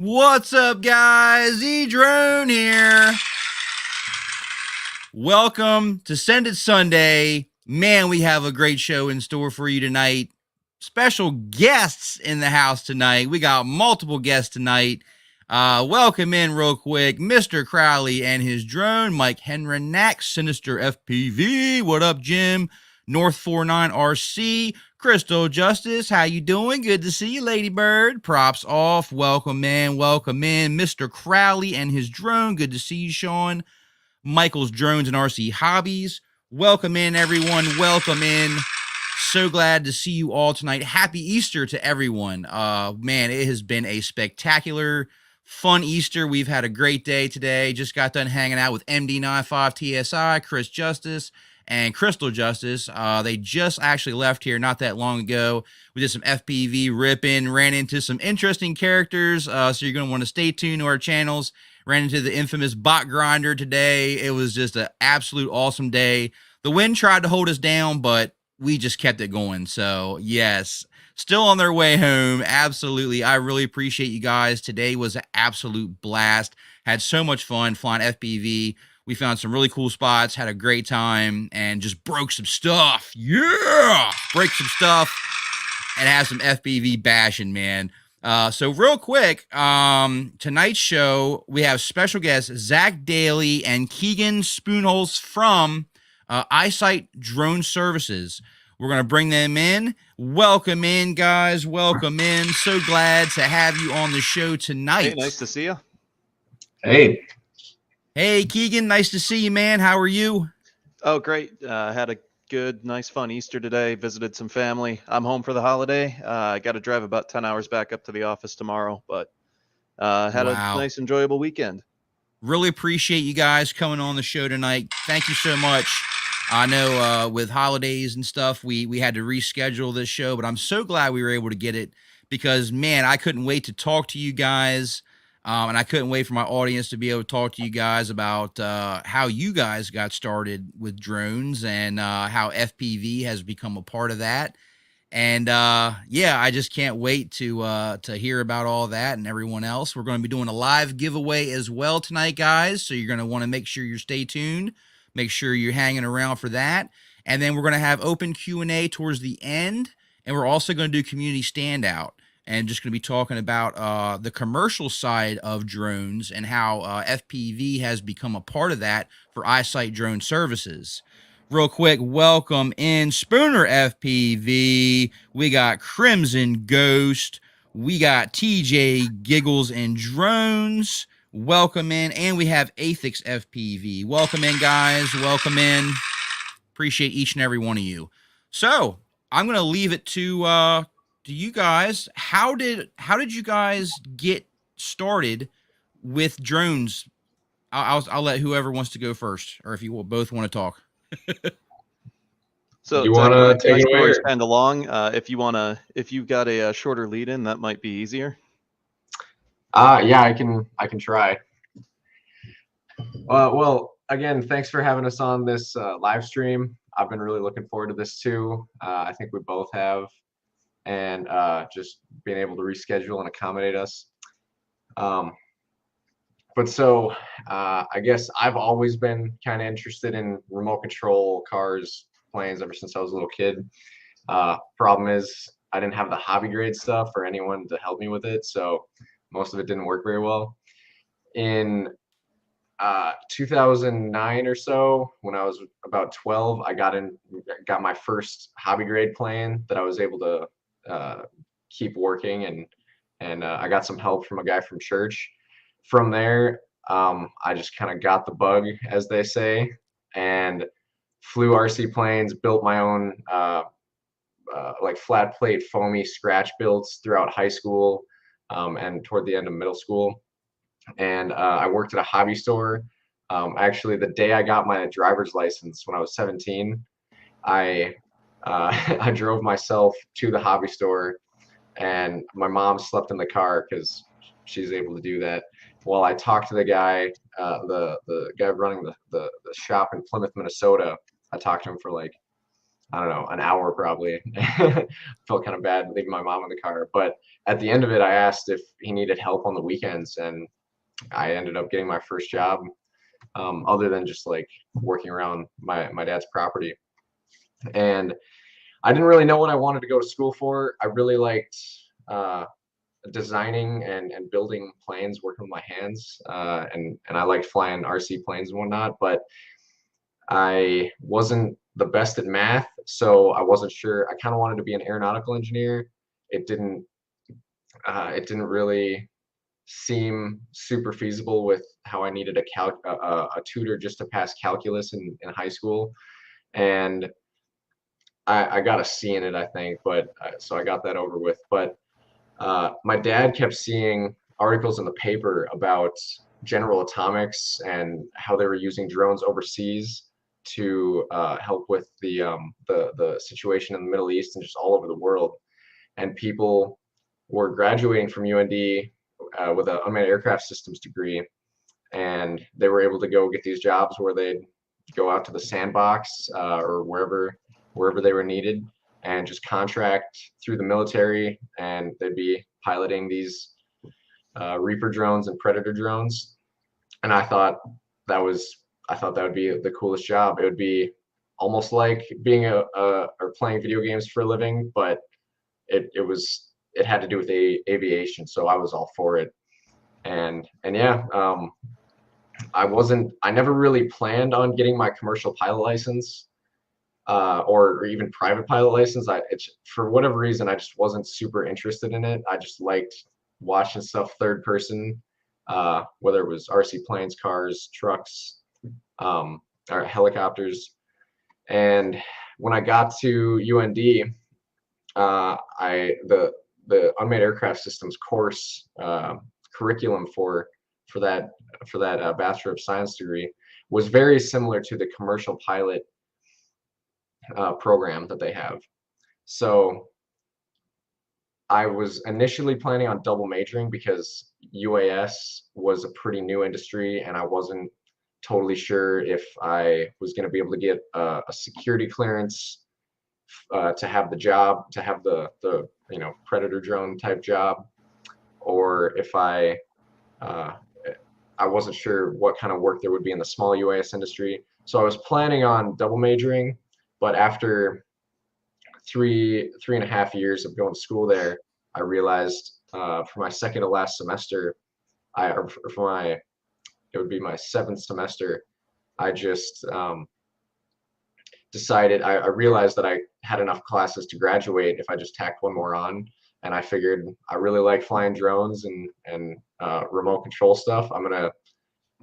What's up, guys? Edrone here. Welcome to Send It Sunday. Man, we have a great show in store for you tonight. Special guests in the house tonight. We got multiple guests tonight. Welcome in real quick, Mr. Crowley and his drone, Mike Henrenack, Sinister FPV. What up, Jim? North 49 RC, Crystal Justice. How you doing? Good to see you, Lady Bird. Props off. Welcome in, Mr. Crowley and his drone. Good to see you, Sean. Michael's Drones and RC Hobbies. Welcome in, everyone. Welcome in. So glad to see you all tonight. Happy Easter to everyone. Man, it has been a spectacular, fun Easter. We've had a great day today. Just got done hanging out with MD95 TSI, Chris Justice, and Crystal Justice. They just actually left here not that long ago. We did some FPV ripping, ran into some interesting characters, so you're going to want to stay tuned to our channels. Ran into the infamous bot grinder today. It was just an absolute awesome day. The wind tried to hold us down, but we just kept it going. So, yes, still on their way home. Absolutely. I really appreciate you guys. Today was an absolute blast. Had so much fun flying FPV. We found some really cool spots, had a great time, and just broke some stuff. Yeah! Break some stuff and have some FPV bashing, man. So real quick, tonight's show, we have special guests, Zak Daly and Keegan Sponholz from Isight Drone Services. We're going to bring them in. Welcome in, guys. Welcome in. So glad to have you on the show tonight. Hey, nice to see you. Hey. Hey, Keegan. Nice to see you, man. How are you? Oh, great. Had a good, nice, fun Easter today. Visited some family. I'm home for the holiday. I got to drive about 10 hours back up to the office tomorrow, but had a nice, enjoyable weekend. Really appreciate you guys coming on the show tonight. Thank you so much. I know with holidays and stuff, we had to reschedule this show, but I'm so glad we were able to get it because, man, I couldn't wait to talk to you guys. And I couldn't wait for my audience to be able to talk to you guys about how you guys got started with drones and how FPV has become a part of that. And yeah, I just can't wait to hear about all that and everyone else. We're going to be doing a live giveaway as well tonight, guys. So you're going to want to make sure you stay tuned. Make sure you're hanging around for that. And then we're going to have open Q&A towards the end. And we're also going to do community standout. And just going to be talking about the commercial side of drones and how FPV has become a part of that for Isight Drone Services. Real quick, welcome in Spooner FPV. We got Crimson Ghost. We got TJ Giggles and Drones. Welcome in. And we have Athix FPV. Welcome in, guys. Welcome in. Appreciate each and every one of you. So I'm going to leave it to you guys. How did you guys get started with drones? I'll let whoever wants to go first, or if you both want to talk. So you want to take it away? Stand along. If you've got a shorter lead in, that might be easier. Yeah, I can try. Well, again, thanks for having us on this live stream. I've been really looking forward to this too. I think we both have. And just being able to reschedule and accommodate us. But so I guess I've always been kind of interested in remote control cars, planes ever since I was a little kid. Problem is I didn't have the hobby grade stuff or anyone to help me with it, so most of it didn't work very well. In 2009 or so, when I was about 12, I got my first hobby grade plane that I was able to keep working, and I got some help from a guy from church. From there, I just kind of got the bug, as they say, and flew RC planes, built my own like flat plate foamy scratch builds throughout high school and toward the end of middle school. And I worked at a hobby store. Actually, the day I got my driver's license when I was 17, I drove myself to the hobby store, and my mom slept in the car because she's able to do that while I talked to the guy, the guy running the shop in Plymouth, Minnesota. I talked to him for like I don't know, an hour probably. Felt kind of bad leaving my mom in the car. But at the end of it, I asked if he needed help on the weekends, and I ended up getting my first job, other than just like working around my dad's property. And I didn't really know what I wanted to go to school for. I really liked designing and building planes, working with my hands, and I liked flying RC planes and whatnot. But I wasn't the best at math, so I wasn't sure. I kind of wanted to be an aeronautical engineer. It didn't. It didn't really seem super feasible with how I needed a tutor just to pass calculus in high school, and I got a C in it, I think, but so I got that over with. But my dad kept seeing articles in the paper about General Atomics and how they were using drones overseas to help with the situation in the Middle East and just all over the world. And people were graduating from UND with an unmanned aircraft systems degree, and they were able to go get these jobs where they'd go out to the sandbox or wherever they were needed, and just contract through the military, and they'd be piloting these Reaper drones and Predator drones. And I thought that would be the coolest job. It would be almost like being or playing video games for a living, but it had to do with aviation, so I was all for it. And yeah, I never really planned on getting my commercial pilot license, or even private pilot license. For whatever reason, I just wasn't super interested in it. I just liked watching stuff third person, whether it was RC planes, cars, trucks, or helicopters. And when I got to UND, the unmanned aircraft systems course curriculum for that Bachelor of Science degree was very similar to the commercial pilot program that they have. So I was initially planning on double majoring because UAS was a pretty new industry, and I wasn't totally sure if I was going to be able to get a security clearance to have the job, to have the Predator drone type job, or if I wasn't sure what kind of work there would be in the small UAS industry. So I was planning on double majoring, but after three and a half years of going to school there, I realized for my second to last semester, it would be my seventh semester, I just decided, I realized that I had enough classes to graduate if I just tacked one more on. And I figured I really like flying drones and remote control stuff. I'm going to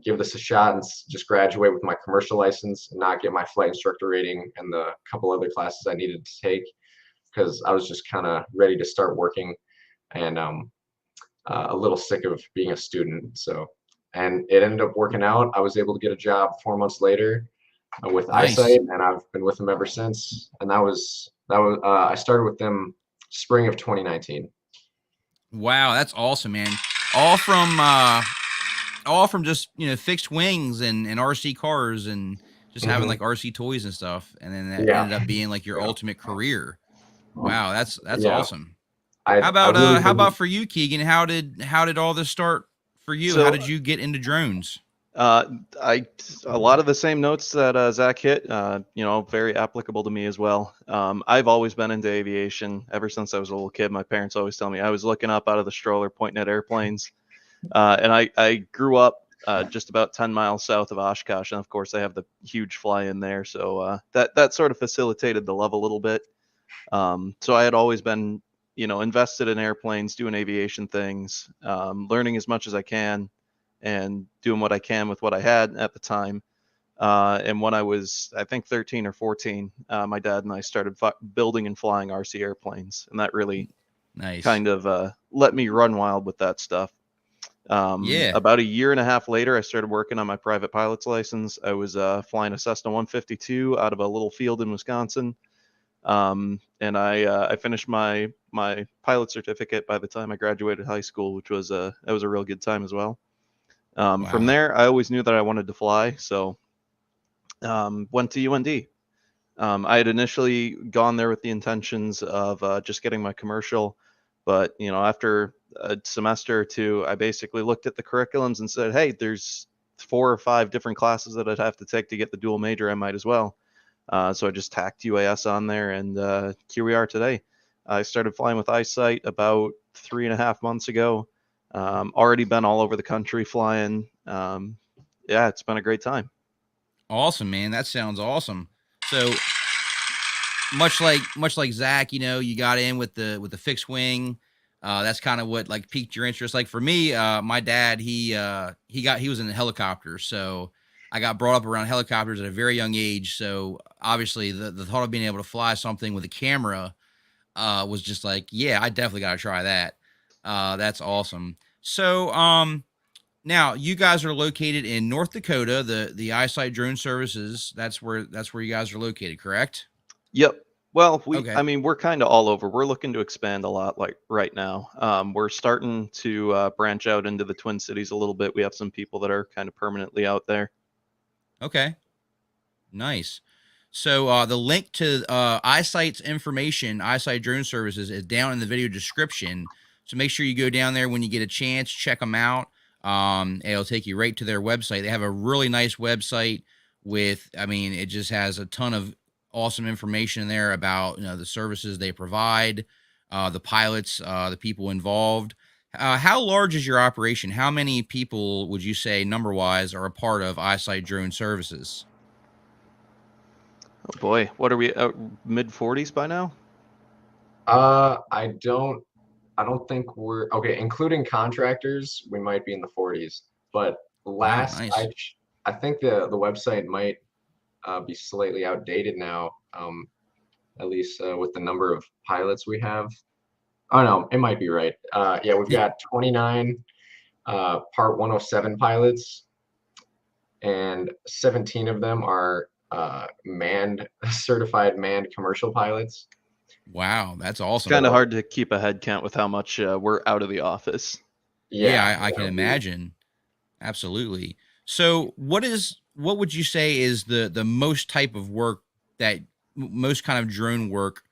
give this a shot and just graduate with my commercial license and not get my flight instructor rating and the couple other classes I needed to take, because I was just kind of ready to start working, and a little sick of being a student. So, and it ended up working out. I was able to get a job 4 months later with Nice. Isight, and I've been with them ever since. And that was I started with them spring of 2019. Wow, that's awesome, man. All from just fixed wings and RC cars and just having like RC toys and stuff, and then that ended up being like your ultimate career. Wow, that's awesome. How about for you, Keegan? How did all this start for you? So, how did you get into drones? A lot of the same notes that Zach hit, very applicable to me as well. I've always been into aviation ever since I was a little kid. My parents always tell me I was looking up out of the stroller, pointing at airplanes. And I grew up just about 10 miles south of Oshkosh, and of course they have the huge fly-in there, so that sort of facilitated the love a little bit. So I had always been, invested in airplanes, doing aviation things, learning as much as I can, and doing what I can with what I had at the time. And when I was, I think, 13 or 14, my dad and I started building and flying RC airplanes, and that really kind of let me run wild with that stuff. About a year and a half later, I started working on my private pilot's license. I was flying a Cessna 152 out of a little field in Wisconsin. And I finished my pilot certificate by the time I graduated high school, which was that was a real good time as well. From there, I always knew that I wanted to fly, so went to UND. I had initially gone there with the intentions of just getting my commercial, but after a semester or two, I basically looked at the curriculums and said, hey, there's 4 or 5 different classes that I'd have to take to get the dual major. I might as well. So I just tacked UAS on there, and here we are today. I started flying with Isight about 3.5 months ago. Already been all over the country flying. Yeah, it's been a great time. Awesome, man. That sounds awesome. So much like Zach, you got in with the fixed wing. That's kind of what like piqued your interest. Like for me, my dad, he was in the helicopters, so I got brought up around helicopters at a very young age. So obviously the thought of being able to fly something with a camera was just like, yeah, I definitely got to try that. That's awesome. So now you guys are located in North Dakota, the Isight Drone Services. That's where you guys are located, correct? Yep. Well, Okay. we're kind of all over. We're looking to expand a lot like right now. We're starting to branch out into the Twin Cities a little bit. We have some people that are kind of permanently out there. Okay. Nice. So the link to Isight's information, Isight Drone Services, is down in the video description. So make sure you go down there when you get a chance, check them out. It'll take you right to their website. They have a really nice website with, it just has a ton of awesome information in there about the services they provide, the pilots, the people involved. How large is your operation? How many people would you say number-wise are a part of Isight Drone Services? Oh boy, what are we, mid 40s by now? I don't think we're okay, including contractors. We might be in the 40s, but Wow, nice. I think the website might be slightly outdated now. At least with the number of pilots we have. Oh no, it might be right. Yeah, we've got 29 Part 107 pilots, and 17 of them are certified manned commercial pilots. Wow, that's awesome. Kind of hard to keep a head count with how much we're out of the office. Yeah, I can imagine. Absolutely. So what would you say is the most type of work that most kind of drone work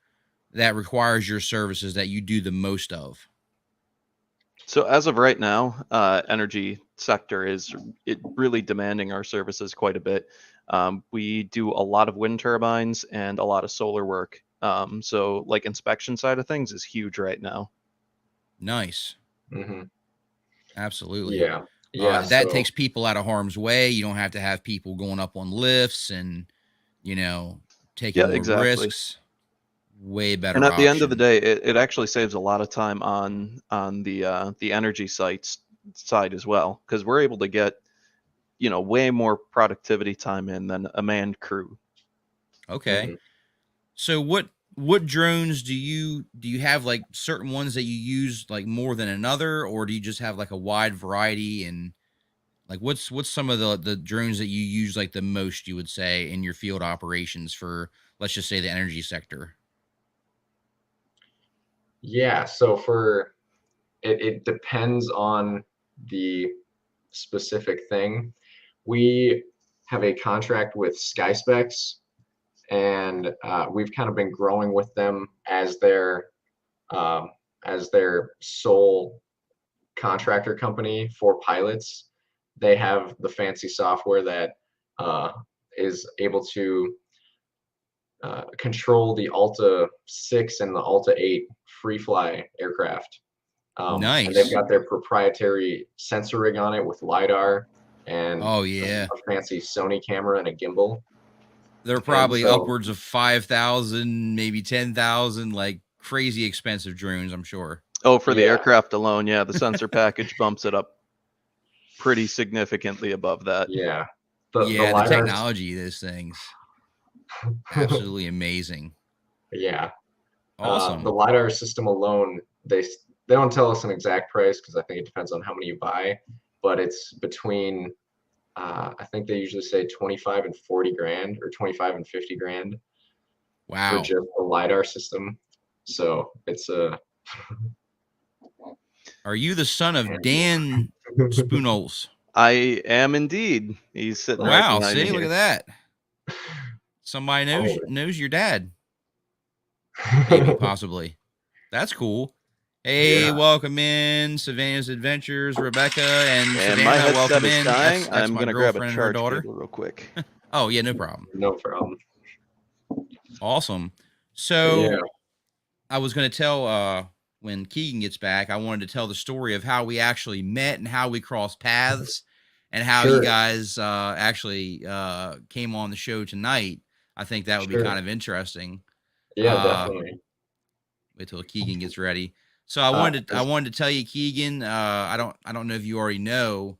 that requires your services that you do the most of? So as of right now, energy sector is really demanding our services quite a bit. We do a lot of wind turbines and a lot of solar work. So like inspection side of things is huge right now. Nice. Mm-hmm. Absolutely. Yeah. Yeah. That takes people out of harm's way. You don't have to have people going up on lifts and, taking more risks. Way better. And at the end of the day, it actually saves a lot of time on the energy sites side as well, because we're able to get, way more productivity time in than a manned crew. Okay. Mm-hmm. So what drones do you have, like certain ones that you use like more than another, or do you just have like a wide variety? And like what's some of the drones that you use like the most, you would say, in your field operations for, let's just say, the energy sector? Yeah, so it depends on the specific thing. We have a contract with SkySpecs, and we've kind of been growing with them as their sole contractor company for pilots. They have the fancy software that is able to control the Alta 6 and the Alta 8 free fly aircraft. Nice. And they've got their proprietary sensor rig on it with LiDAR and a fancy Sony camera and a gimbal. They're probably upwards of 5,000, maybe 10,000, like crazy expensive drones, I'm sure. Oh, for the aircraft alone, yeah, the sensor package bumps it up pretty significantly above that. Yeah. The technology of those things. Absolutely amazing. Yeah. Awesome. The LiDAR system alone, they don't tell us an exact price because I think it depends on how many you buy, but it's between I think they usually say 25 and 40 grand, or 25 and 50 grand. Wow. For just the LiDAR system. So it's a Are you the son of Dan Sponholz? I am indeed. He's sitting right behind me. Look at that. Somebody Oh. knows your dad, maybe, possibly. That's cool. Hey, Yeah. welcome in Savannah's Adventures, Rebecca and And my Savannah. headset Welcome is in. dying. That's I'm my gonna grab a girlfriend and her charge daughter. cable real quick. Oh yeah, no problem. No problem. Awesome. Yeah. So I was going to tell when Keegan gets back, I wanted to tell the story of how we actually met and how we crossed paths and how you Sure. guys actually came on the show tonight. I think that would be Sure. kind of interesting. Yeah, definitely. Wait till Keegan gets ready. So I wanted to tell you, Keegan. I don't know if you already know,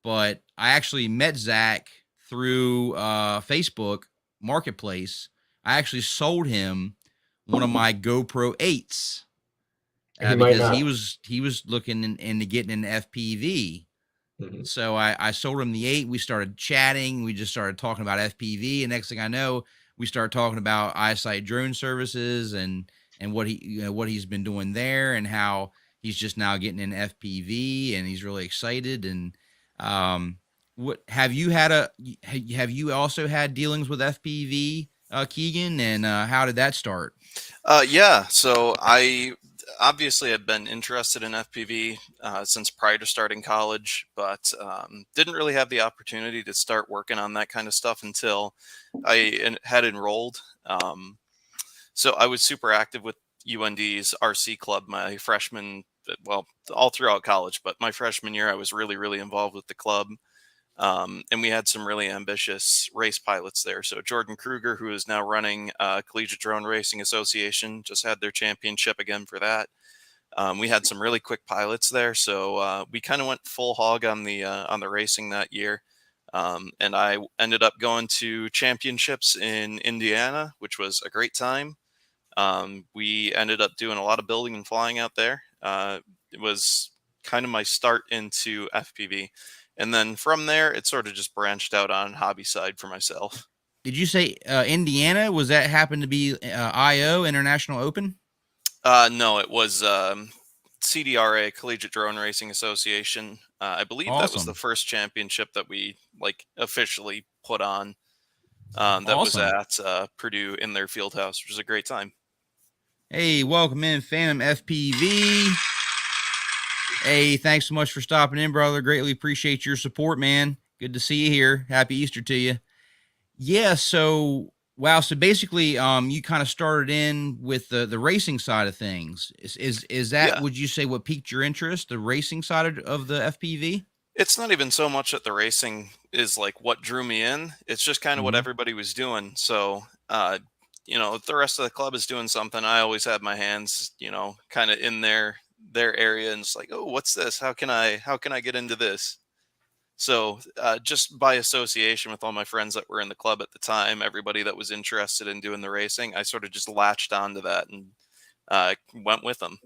but I actually met Zak through Facebook Marketplace. I actually sold him one of my GoPro 8s because he was looking into getting an FPV. Mhm. So I sold him the 8. We started chatting. We just started talking about FPV, and next thing I know, we started talking about Isight Drone Services and what what he's been doing there and how he's just now getting an FPV and he's really excited. And what have you also had dealings with FPV, Keegan, and how did that start? Yeah, so I obviously had been interested in FPV since prior to starting college, but didn't really have the opportunity to start working on that kind of stuff until I had enrolled. So I was super active with UND's RC club my freshman, well, all throughout college, but my freshman year I was really, really involved with the club. And we had some really ambitious race pilots there. So Jordan Kruger, who is now running Collegiate Drone Racing Association, just had their championship again for that. We had some really quick pilots there, so we kind of went full hog on the racing that year. And I ended up going to championships in Indiana, which was a great time. We ended up doing a lot of building and flying out there. It was kind of my start into FPV. And then from there, it sort of just branched out on hobby side for myself. Did you say Indiana? Was that happen to be IO International Open? No, it was CDRA, Collegiate Drone Racing Association. I believe that was the Awesome. first championship that we officially put on. That was Awesome. at Purdue in their field house, which was a great time. Hey, welcome in, Phantom FPV. Hey, thanks so much for stopping in, brother. Greatly appreciate your support, man. Good to see you here. Happy Easter to you. Yeah, so wow, so basically you kind of started in with the racing side of things. Is that Yeah. would you say what piqued your interest, the racing side of the FPV? It's not even so much that the racing is like what drew me in. It's just kind of what Mhm. everybody was doing. So, if the rest of the club is doing something, I always have my hands, kind of in their area, and it's like, oh, what's this? How can I get into this? So, just by association with all my friends that were in the club at the time, everybody that was interested in doing the racing, I sort of just latched onto that and went with them.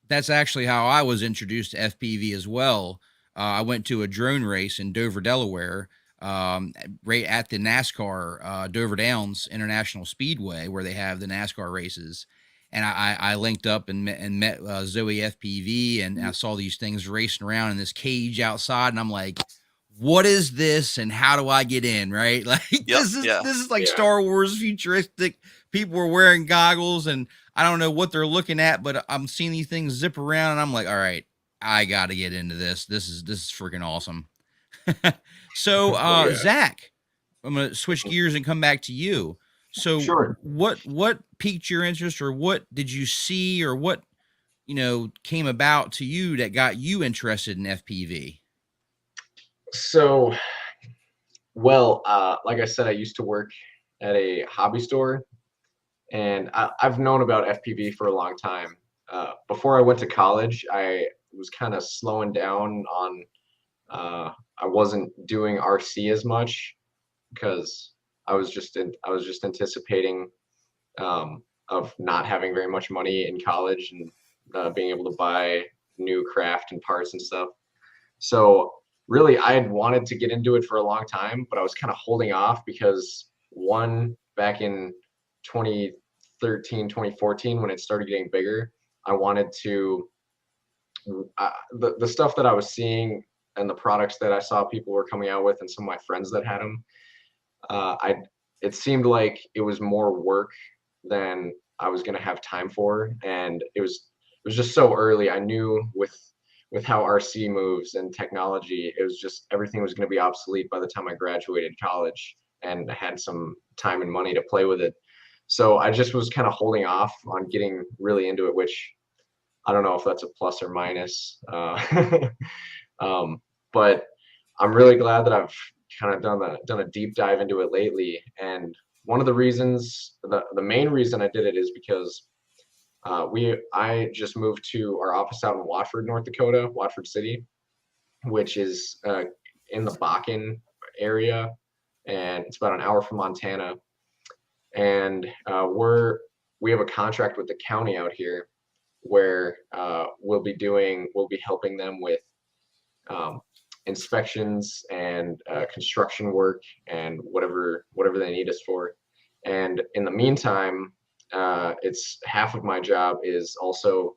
That's actually how I was introduced to FPV as well. I went to a drone race in Dover, Delaware, right at the NASCAR Dover Downs International Speedway, where they have the NASCAR races. And I linked up and met Zoe FPV, and I saw these things racing around in this cage outside, and I'm like, "What is this? And how do I get in?" Right? Like this is like Star Wars futuristic. People were wearing goggles, and I don't know what they're looking at, but I'm seeing these things zip around, and I'm like, all right, I got to get into this. This is freaking awesome. So, Zak, I'm gonna switch gears and come back to you. So, Sure. what piqued your interest, or what did you see, or what came about to you that got you interested in FPV? So, like I said, I used to work at a hobby store, and I've known about FPV for a long time. Before I went to college, I was kind of slowing down on. I wasn't doing RC as much because I was just anticipating of not having very much money in college and being able to buy new craft and parts and stuff. So really, I had wanted to get into it for a long time, but I was kind of holding off because back in 2013, 2014, when it started getting bigger, I wanted to, the stuff that I was seeing and the products that I saw people were coming out with and some of my friends that had them, it seemed like it was more work than I was going to have time for. And it was just so early. I knew with how RC moves and technology, it was just everything was going to be obsolete by the time I graduated college and had some time and money to play with it. So I just was kind of holding off on getting really into it, which I don't know if that's a plus or minus. But I'm really glad that I've kind of done a deep dive into it lately. And one of the reasons, the main reason I did it is because I just moved to our office out in Watford, North Dakota, Watford City, which is in the Bakken area, and it's about an hour from Montana. And we have a contract with the county out here where we'll be helping them with inspections and construction work and whatever they need us for. And in the meantime, it's half of my job is also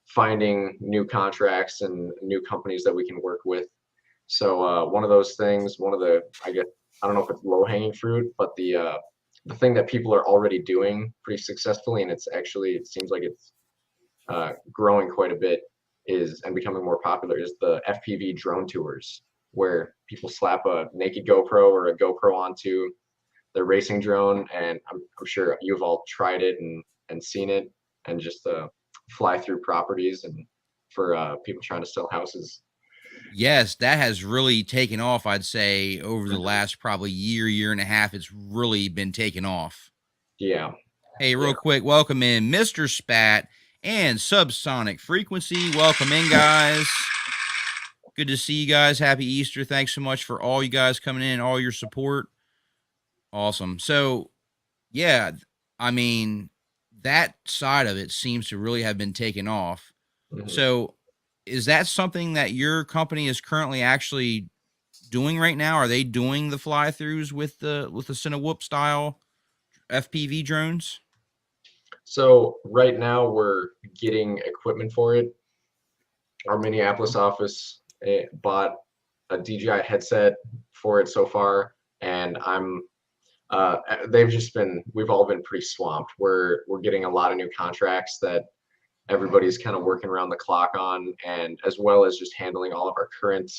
finding new contracts and new companies that we can work with. So one of those things, I don't know if it's low hanging fruit, but the thing that people are already doing pretty successfully, and it seems like it's growing quite a bit, and becoming more popular, is the FPV drone tours, where people slap a naked GoPro or a GoPro onto their racing drone, and I'm sure you've all tried it and seen it, and just fly through properties and for people trying to sell houses. Yes, that has really taken off, I'd say, over the last probably year and a half. It's really been taken off. Yeah. Hey, real quick, welcome in Mr. Spat and Subsonic Frequency. Welcome in, guys. Good to see you guys. Happy Easter. Thanks so much for all you guys coming in, all your support. Awesome. So, yeah, I mean, that side of it seems to really have been taken off. Mm-hmm. So, is that something that your company is currently actually doing right now? Are they doing the fly-throughs with the Cinewhoop style FPV drones? So right now we're getting equipment for it. Our Minneapolis office bought a DJI headset for it so far, and we've all been pretty swamped. We're getting a lot of new contracts that everybody's kind of working around the clock on, and as well as just handling all of our current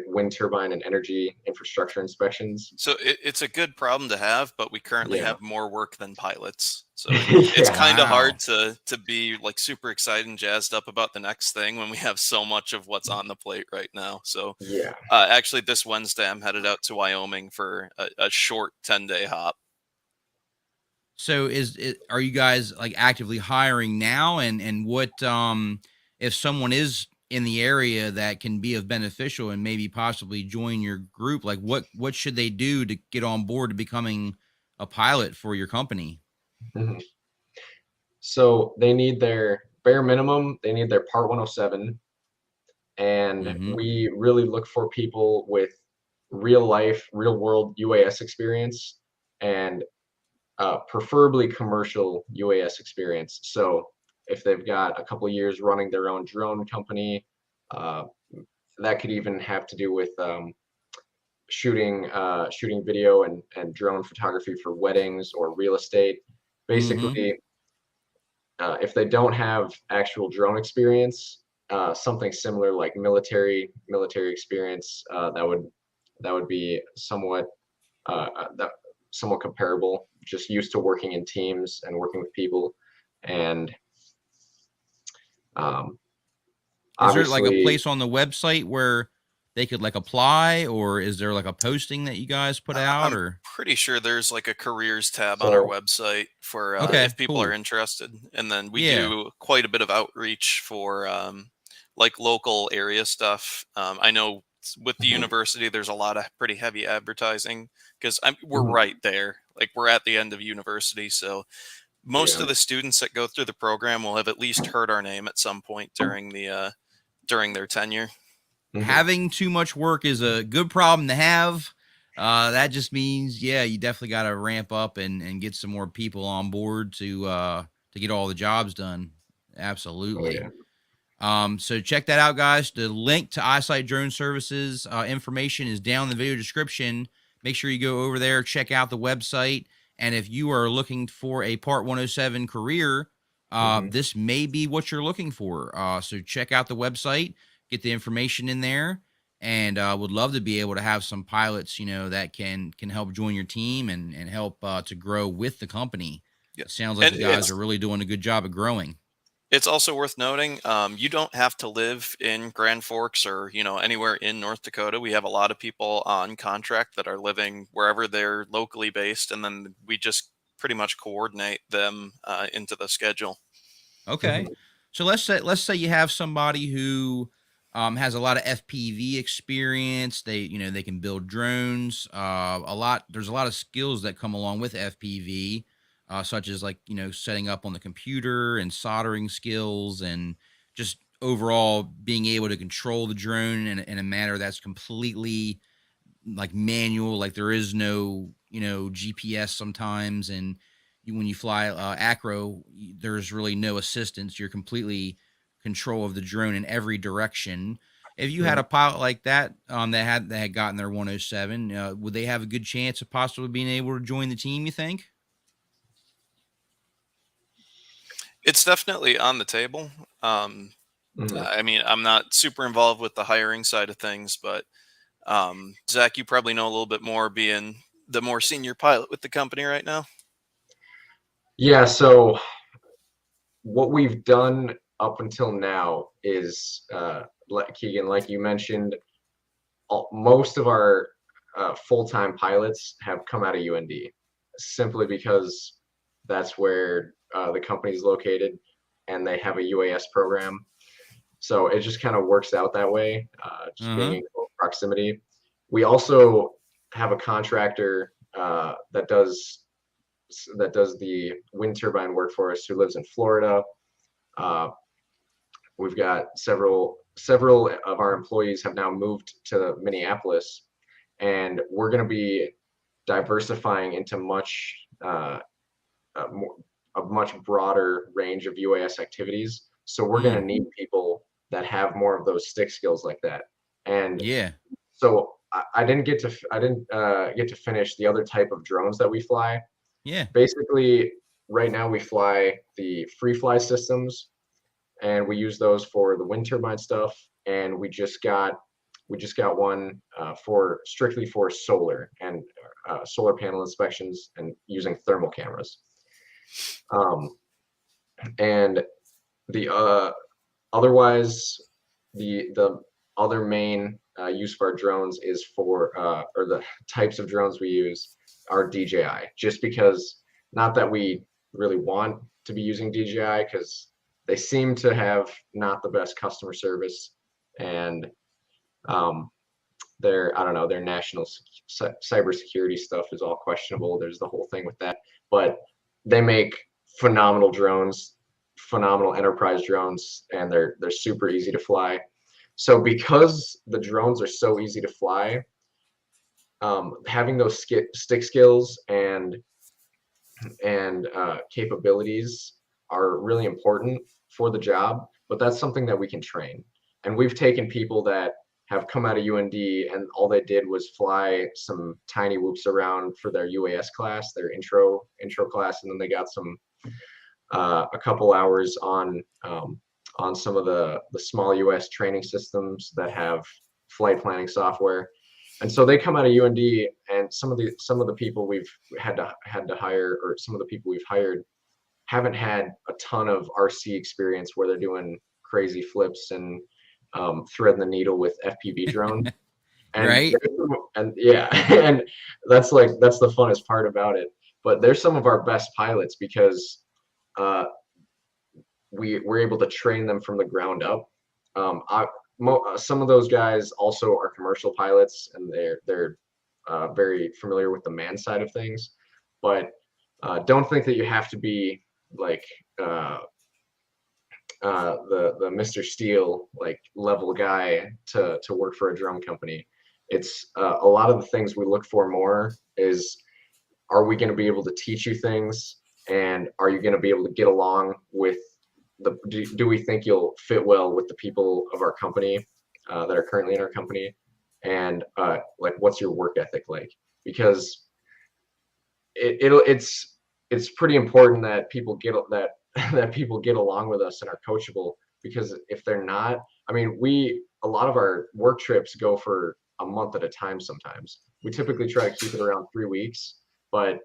wind turbine and energy infrastructure inspections. So it's a good problem to have, but we currently have more work than pilots. So Yeah. it's kind of hard to be like super excited and jazzed up about the next thing when we have so much of what's on the plate right now. So yeah, actually this Wednesday I'm headed out to Wyoming for a short 10-day hop. So are you guys like actively hiring now? And what if someone is in the area that can be of beneficial and maybe possibly join your group, like what should they do to get on board to becoming a pilot for your company? Mm-hmm. So they need their bare minimum, they need their Part 107, and we really look for people with real world UAS experience, and preferably commercial UAS experience. So if they've got a couple of years running their own drone company, that could even have to do with shooting video and drone photography for weddings or real estate. Basically, if they don't have actual drone experience, something similar like military experience, that would be somewhat comparable. Just used to working in teams and working with people. And is there like a place on the website where they could like apply, or is there like a posting that you guys put out? I'm pretty sure there's like a careers tab on our website for if people are interested. And then we do quite a bit of outreach for like local area stuff. I know with the university, there's a lot of pretty heavy advertising because we're right there. Like we're at the end of university. So most of the students that go through the program will have at least heard our name at some point during their tenure. Having too much work is a good problem to have. That just means, you definitely got to ramp up and get some more people on board to get all the jobs done. Absolutely. So check that out, guys. The link to Isight Drone Services information is down in the video description. make sure you go over there, check out the website. And if you are looking for a Part 107 career, this may be what you're looking for. So check out the website, get the information in there, and would love to be able to have some pilots, that can help join your team and help to grow with the company. Yeah. It sounds like And the guys are really doing a good job of growing. It's also worth noting, you don't have to live in Grand Forks or, anywhere in North Dakota. We have a lot of people on contract that are living wherever they're locally based, and then we just pretty much coordinate them into the schedule. Okay. So let's say you have somebody who has a lot of FPV experience. They can build drones. There's a lot of skills that come along with FPV, such as setting up on the computer and soldering skills and just overall being able to control the drone in a manner that's completely manual. Like there is no, GPS sometimes. And when you fly acro, there's really no assistance. You're completely control of the drone in every direction. If you had a pilot like that, that had gotten their 107, would they have a good chance of possibly being able to join the team, you think? It's definitely on the table. I mean, I'm not super involved with the hiring side of things, but Zach, you probably know a little bit more, being the more senior pilot with the company right now. Yeah, so what we've done up until now is, Keegan, like you mentioned, most of our full-time pilots have come out of UND, simply because that's where the company's located and they have a UAS program. So it just kind of works out that way, just being in close proximity. We also have a contractor that does the wind turbine work for us, who lives in Florida. We've got several of our employees have now moved to Minneapolis, and we're going to be diversifying into a much broader range of UAS activities. So we're going to need people that have more of those stick skills like that. And so I didn't get to finish the other type of drones that we fly. Yeah. Basically, right now we fly the free fly systems, and we use those for the wind turbine stuff. And we just got one strictly for solar and solar panel inspections and using thermal cameras. And the otherwise, the other main use for our drones is or the types of drones we use are DJI, just because, not that we really want to be using DJI, because they seem to have not the best customer service, and their national cybersecurity stuff is all questionable. There's the whole thing with that, but they make phenomenal drones, phenomenal enterprise drones, and they're super easy to fly. So because the drones are so easy to fly, having those stick skills and capabilities are really important for the job, but that's something that we can train. And we've taken people that have come out of UND and all they did was fly some tiny whoops around for their UAS class, their intro class, and then they got a couple hours on some of the small US training systems that have flight planning software. And so they come out of UND, and some of the people we've had to hire, or some of the people we've hired, haven't had a ton of RC experience where they're doing crazy flips and threading the needle with FPV drone. And, right. And yeah, and that's the funnest part about it. But they're some of our best pilots because we're able to train them from the ground up. Some of those guys also are commercial pilots, and they're very familiar with the man side of things. But don't think that you have to be like the Mr. Steele level guy to work for a drone company. It's a lot of the things we look for more is, are we going to be able to teach you things, and are you going to be able to get along with do we think you'll fit well with the people of our company that are currently in our company, and what's your work ethic like? because it's pretty important that people get that people get along with us and are coachable, because if they're not, I mean, a lot of our work trips go for a month at a time. Sometimes we typically try to keep it around 3 weeks, but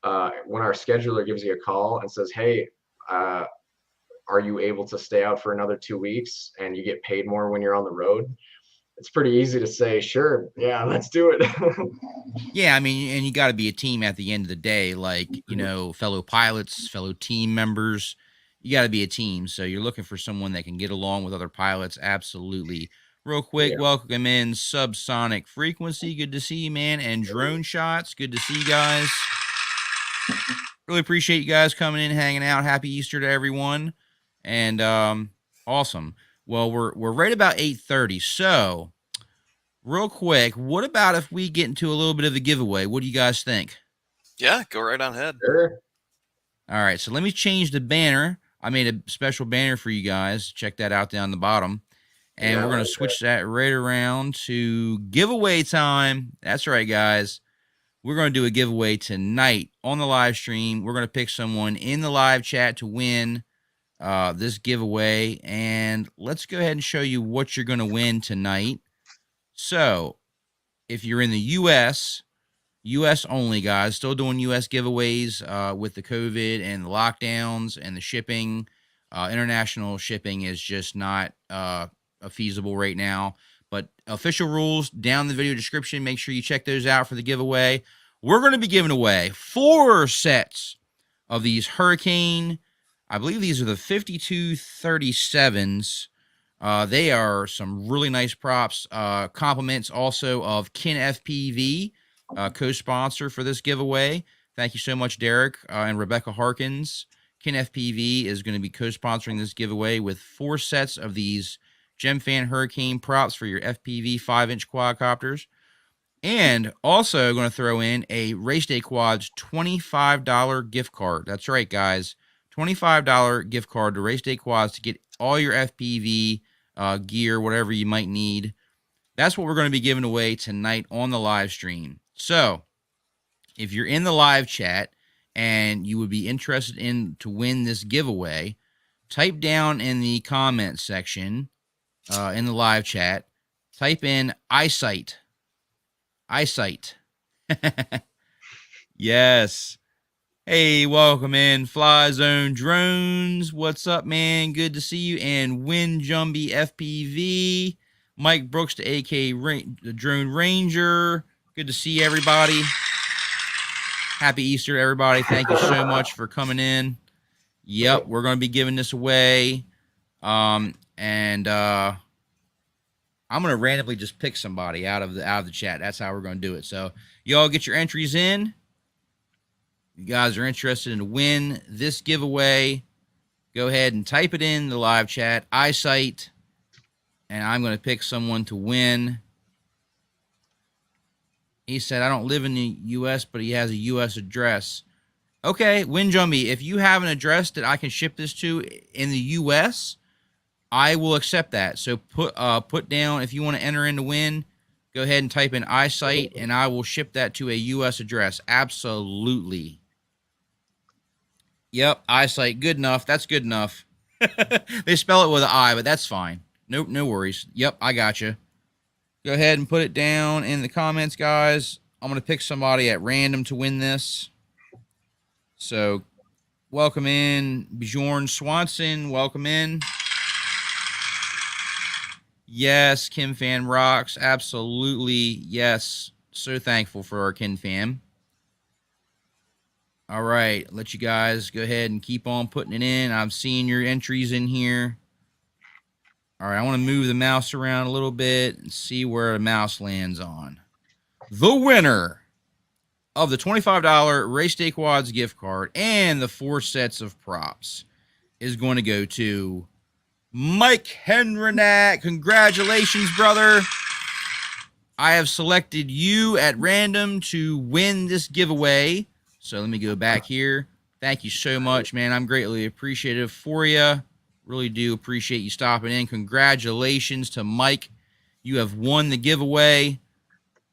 when our scheduler gives you a call and says, hey, are you able to stay out for another 2 weeks and you get paid more when you're on the road? It's pretty easy to say, sure, yeah, let's do it. Yeah, I mean, and you got to be a team at the end of the day, like, you know, fellow pilots, fellow team members. You got to be a team. So you're looking for someone that can get along with other pilots. Absolutely. Real quick, welcome in Subsonic Frequency. Good to see you, man. And Drone Shots. Good to see you guys. Really appreciate you guys coming in, hanging out. Happy Easter to everyone. And awesome. Well, we're right about 8:30. So real quick, what about if we get into a little bit of a giveaway? What do you guys think? Yeah, go right on ahead. Sure. All right, so let me change the banner. I made a special banner for you guys. Check that out down the bottom. And we're going to switch that right around to giveaway time. That's right, guys. We're going to do a giveaway tonight on the live stream. We're going to pick someone in the live chat to win this giveaway. And let's go ahead and show you what you're going to win tonight. So if you're in the U.S., U.S. only, guys, still doing U.S. giveaways with the COVID and the lockdowns and the shipping. International shipping is just not feasible right now. But official rules down in the video description. Make sure you check those out for the giveaway. We're going to be giving away 4 sets of these Hurricane. I believe these are the 5237s. They are some really nice props. Compliments also of Kin FPV, co-sponsor for this giveaway. Thank you so much, Derek and Rebecca Harkins. Kin FPV is going to be co-sponsoring this giveaway with 4 sets of these GemFan Hurricane props for your FPV 5-inch quadcopters. And also going to throw in a Race Day Quads $25 gift card. That's right, guys. $25 gift card to Race Day Quads to get all your FPV gear, whatever you might need. That's what we're going to be giving away tonight on the live stream. So if you're in the live chat and you would be interested in to win this giveaway, type down in the comments section in the live chat, type in Isight. Isight. Yes. Hey, welcome in Fly Zone Drones. What's up, man? Good to see you. And Win Jumbie FPV. Mike Brooks to AK the Drone Ranger. Good to see everybody. Happy Easter, everybody. Thank you so much for coming in. Yep, we're going to be giving this away. I'm going to randomly just pick somebody out of the chat. That's how we're going to do it. So y'all get your entries in. You guys are interested in to win this giveaway, go ahead and type it in the live chat, Isight, and I'm going to pick someone to win. He said, I don't live in the U.S., but he has a U.S. address. Okay, Win Jumbie, if you have an address that I can ship this to in the U.S., I will accept that. So put down, if you want to enter in to win, go ahead and type in Isight, and I will ship that to a U.S. address. Absolutely. Yep, Isight. Good enough. That's good enough. They spell it with an I, but that's fine. Nope, no worries. Yep, I got you. Go ahead and put it down in the comments, guys. I'm going to pick somebody at random to win this. So, welcome in, Bjorn Swanson. Welcome in. Yes, Kim Fan rocks. Absolutely. Yes. So thankful for our Kin Fam. All right. Let you guys go ahead and keep on putting it in. I'm seeing your entries in here. All right. I want to move the mouse around a little bit and see where the mouse lands on. The winner of the $25 Race Day Quads gift card and the 4 sets of props is going to go to Mike Henrenack. Congratulations, brother. I have selected you at random to win this giveaway. So let me go back here. Thank you so much, man. I'm greatly appreciative for you. Really do appreciate you stopping in. Congratulations to Mike. You have won the giveaway.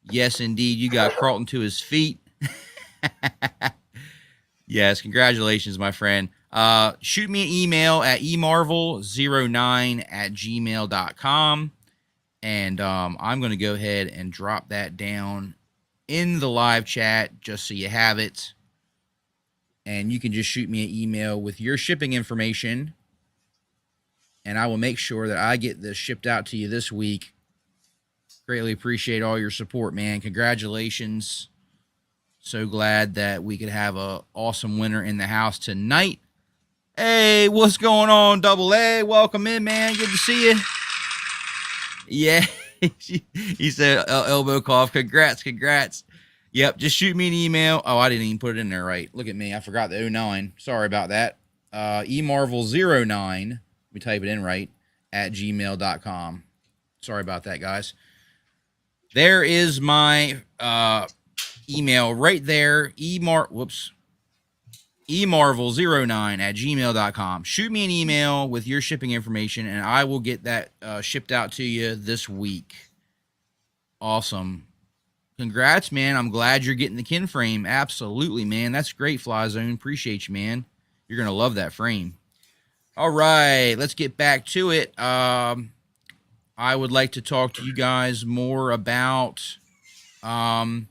Yes, indeed. You got Carlton to his feet. Yes, congratulations, my friend. Shoot me an email at emarvel09@gmail.com. And I'm going to go ahead and drop that down in the live chat just so you have it. And you can just shoot me an email with your shipping information, and I will make sure that I get this shipped out to you this week. Greatly appreciate all your support, man. Congratulations. So glad that we could have a awesome winner in the house tonight. Hey, what's going on, Double A? Welcome in, man. Good to see you. Yeah, he said elbow cough. Congrats. Yep, just shoot me an email. Oh, I didn't even put it in there right. Look at me. I forgot the 09. Sorry about that. emarvel09. Let me type it in right, @gmail.com. Sorry about that, guys. There is my email right there. emarvel09@gmail.com. Shoot me an email with your shipping information, and I will get that shipped out to you this week. Awesome. Congrats, man. I'm glad you're getting the kin frame. Absolutely, man. That's great, Fly Zone. Appreciate you, man. You're going to love that frame. All right, let's get back to it. I would like to talk to you guys more about the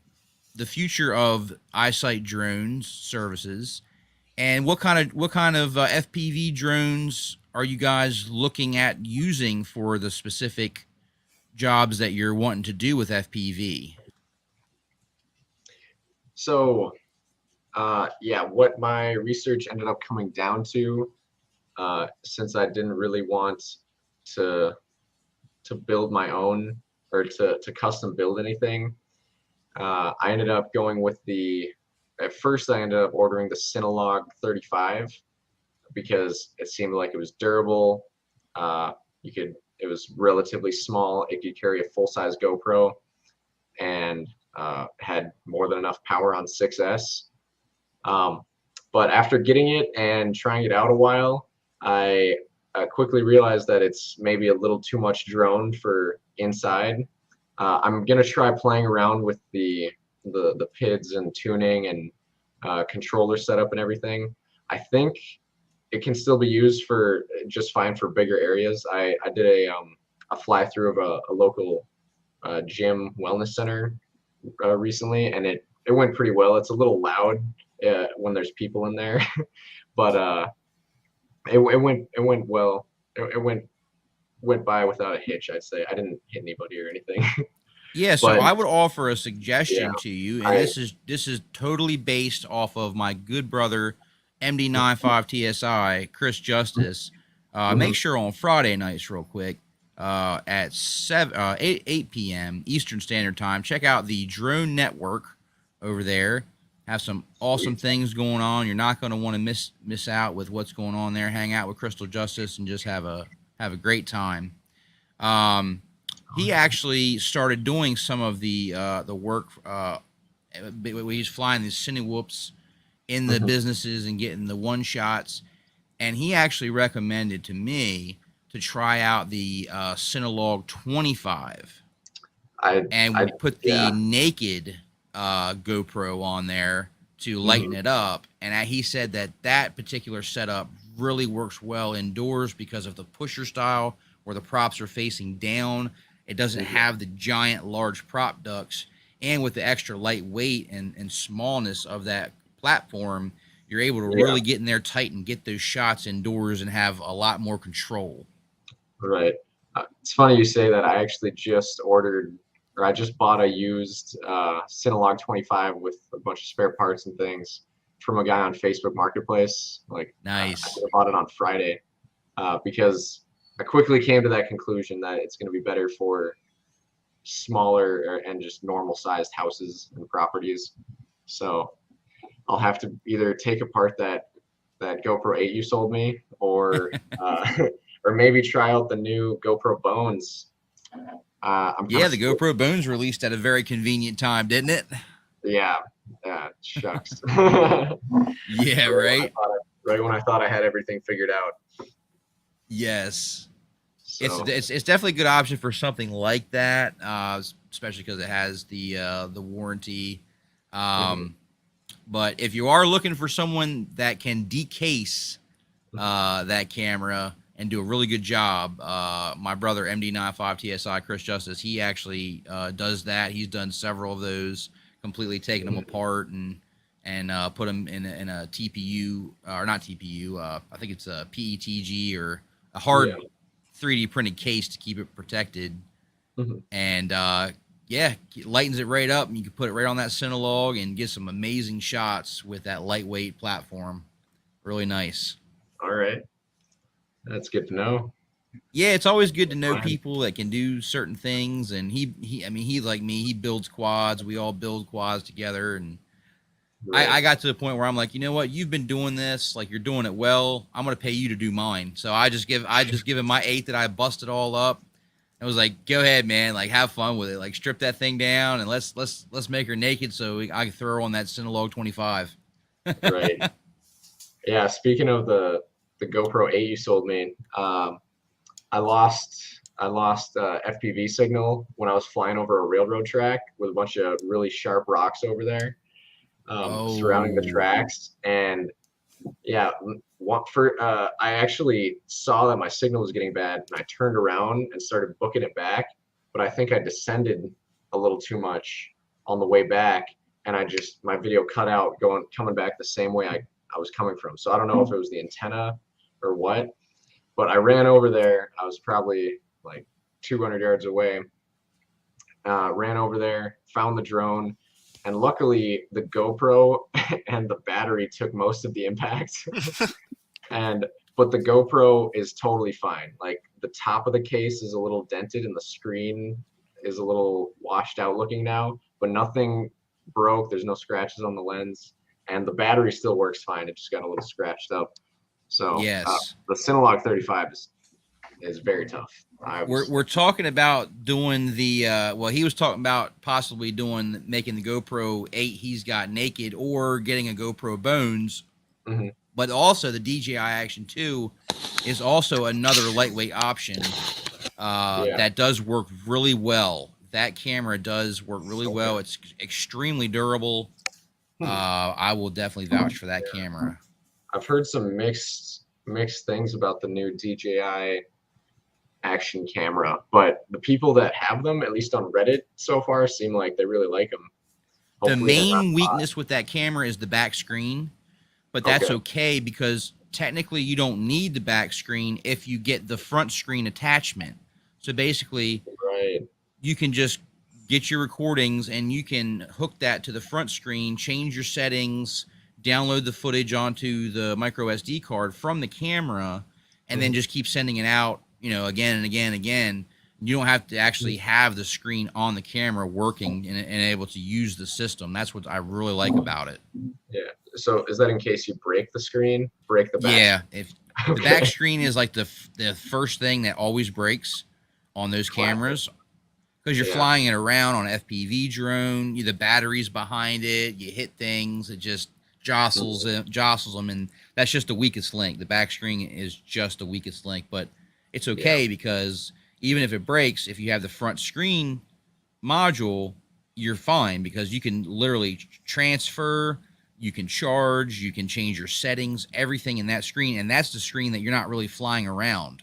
future of Isight Drone Services, and what kind of FPV drones are you guys looking at using for the specific jobs that you're wanting to do with FPV? So, yeah, what my research ended up coming down to, since I didn't really want to build my own or to custom build anything, I ended up going with at first I ended up ordering the Synolog 35 because it seemed like it was durable. It was relatively small. It could carry a full-size GoPro, and had more than enough power on 6S. But after getting it and trying it out a while, I quickly realized that it's maybe a little too much drone for inside. I'm gonna try playing around with the PIDs and tuning and controller setup and everything. I think it can still be used for just fine for bigger areas. I did a fly through of a local gym wellness center recently, and it went pretty well. It's a little loud when there's people in there, but it went well. It went by without a hitch, I'd say. I didn't hit anybody or anything. Yeah, so But I would offer a suggestion yeah, to you, and this is totally based off of my good brother MD95 TSI, Chris Justice. Make sure on Friday nights, real quick, at 8 p.m. Eastern Standard Time, check out the Drone Network over there. Have some awesome things going on. You're not going to want to miss out with what's going on there. Hang out with Crystal Justice and just have a great time. He actually started doing some of the work. He's flying these Cinewhoops in the businesses and getting the one shots, and he actually recommended to me to try out the Synolog 25, and we put the naked GoPro on there to lighten it up. And he said that particular setup really works well indoors because of the pusher style, where the props are facing down. It doesn't have the giant, large prop ducts, and with the extra lightweight and smallness of that platform, you're able to really get in there tight and get those shots indoors and have a lot more control. Right. It's funny you say that. I actually just I just bought a used Synolog 25 with a bunch of spare parts and things from a guy on Facebook Marketplace. Nice. I bought it on Friday because I quickly came to that conclusion that it's going to be better for smaller and just normal sized houses and properties. So I'll have to either take apart that GoPro 8 you sold me, or or maybe try out the new GoPro Bones. The GoPro Bones released at a very convenient time, didn't it? Yeah, shucks. Yeah, right. Right when I thought I had everything figured out. Yes. So It's definitely a good option for something like that, especially because it has the warranty. But if you are looking for someone that can decase that camera and do a really good job, my brother MD95 TSI Chris Justice, he actually does that. He's done several of those, completely taking them apart and put them in a TPU or not TPU. I think it's a PETG or a hard 3D printed case to keep it protected. And yeah, it lightens it right up, and you can put it right on that Cinelog and get some amazing shots with that lightweight platform. Really nice. All right, that's good to know. Yeah, it's always good to know people that can do certain things. And I mean, he's like me. He builds quads. We all build quads together. And I got to the point where I'm like, you know what? You've been doing this, like you're doing it well. I'm gonna pay you to do mine. So I just give him my 8 that I busted all up. I was like, go ahead, man. Like, have fun with it. Like, strip that thing down and let's make her naked so I can throw her on that Cinelog 25. Right. Yeah. Speaking of the GoPro 8 you sold me, I lost FPV signal when I was flying over a railroad track with a bunch of really sharp rocks over there, surrounding the tracks. And yeah, I actually saw that my signal was getting bad, and I turned around and started booking it back. But I think I descended a little too much on the way back, and my video cut out coming back the same way I was coming from. So I don't know if it was the antenna or what, but I ran over there. I was probably like 200 yards away. Ran over there, found the drone. And luckily, the GoPro and the battery took most of the impact. But the GoPro is totally fine. Like, the top of the case is a little dented and the screen is a little washed out looking now, but nothing broke. There's no scratches on the lens, and the battery still works fine. It just got a little scratched up. So yes, the Cinelog 35 is very tough. We're talking about doing the well, he was talking about possibly making the GoPro 8 he's got naked, or getting a GoPro Bones. But also the DJI Action 2 is also another lightweight option that does work really well. That camera does work really well. It's extremely durable. I will definitely vouch for that camera. I've heard some mixed things about the new DJI Action camera, but the people that have them, at least on Reddit so far, seem like they really like them. Hopefully the main weakness with that camera is the back screen, but that's okay because technically you don't need the back screen if you get the front screen attachment. So basically, you can just get your recordings and you can hook that to the front screen, change your settings, download the footage onto the micro SD card from the camera, and then just keep sending it out, again and again and again. You don't have to actually have the screen on the camera working and able to use the system. That's what I really like about it. Yeah. So is that in case you break the screen, break the back? Yeah. If the back screen is like the first thing that always breaks on those cameras, because you're flying it around on an FPV drone, the battery's behind it, you hit things, it just jostles them, and that's just the weakest link. The back screen is just the weakest link, but it's okay because even if it breaks, if you have the front screen module, you're fine because you can literally transfer, you can charge, you can change your settings, everything in that screen, and that's the screen that you're not really flying around.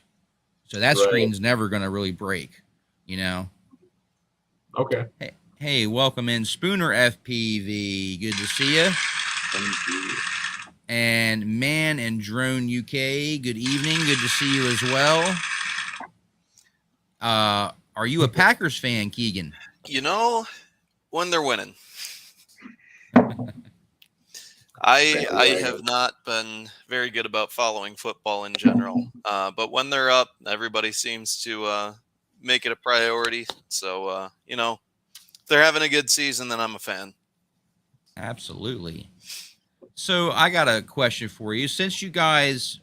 So that screen's never going to really break, Okay. Hey, welcome in Spooner FPV. Good to see you. Thank you. And Man and Drone UK, good evening. Good to see you as well. Are you a Packers fan, Keegan? When they're winning. I have not been very good about following football in general. But when they're up, everybody seems to make it a priority. So, if they're having a good season, then I'm a fan. Absolutely. So I got a question for you. Since you guys,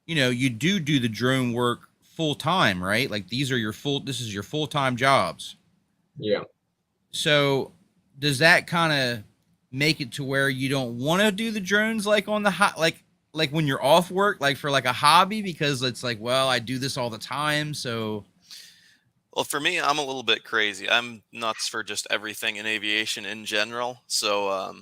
you do the drone work full time, right? Like this is your full-time jobs. Yeah. So does that kind of make it to where you don't want to do the drones like on the hot, like like when you're off work, like for like a hobby, because it's like, well, I do this all the time. So Well, for me, I'm a little bit crazy. I'm nuts for just everything in aviation in general. So,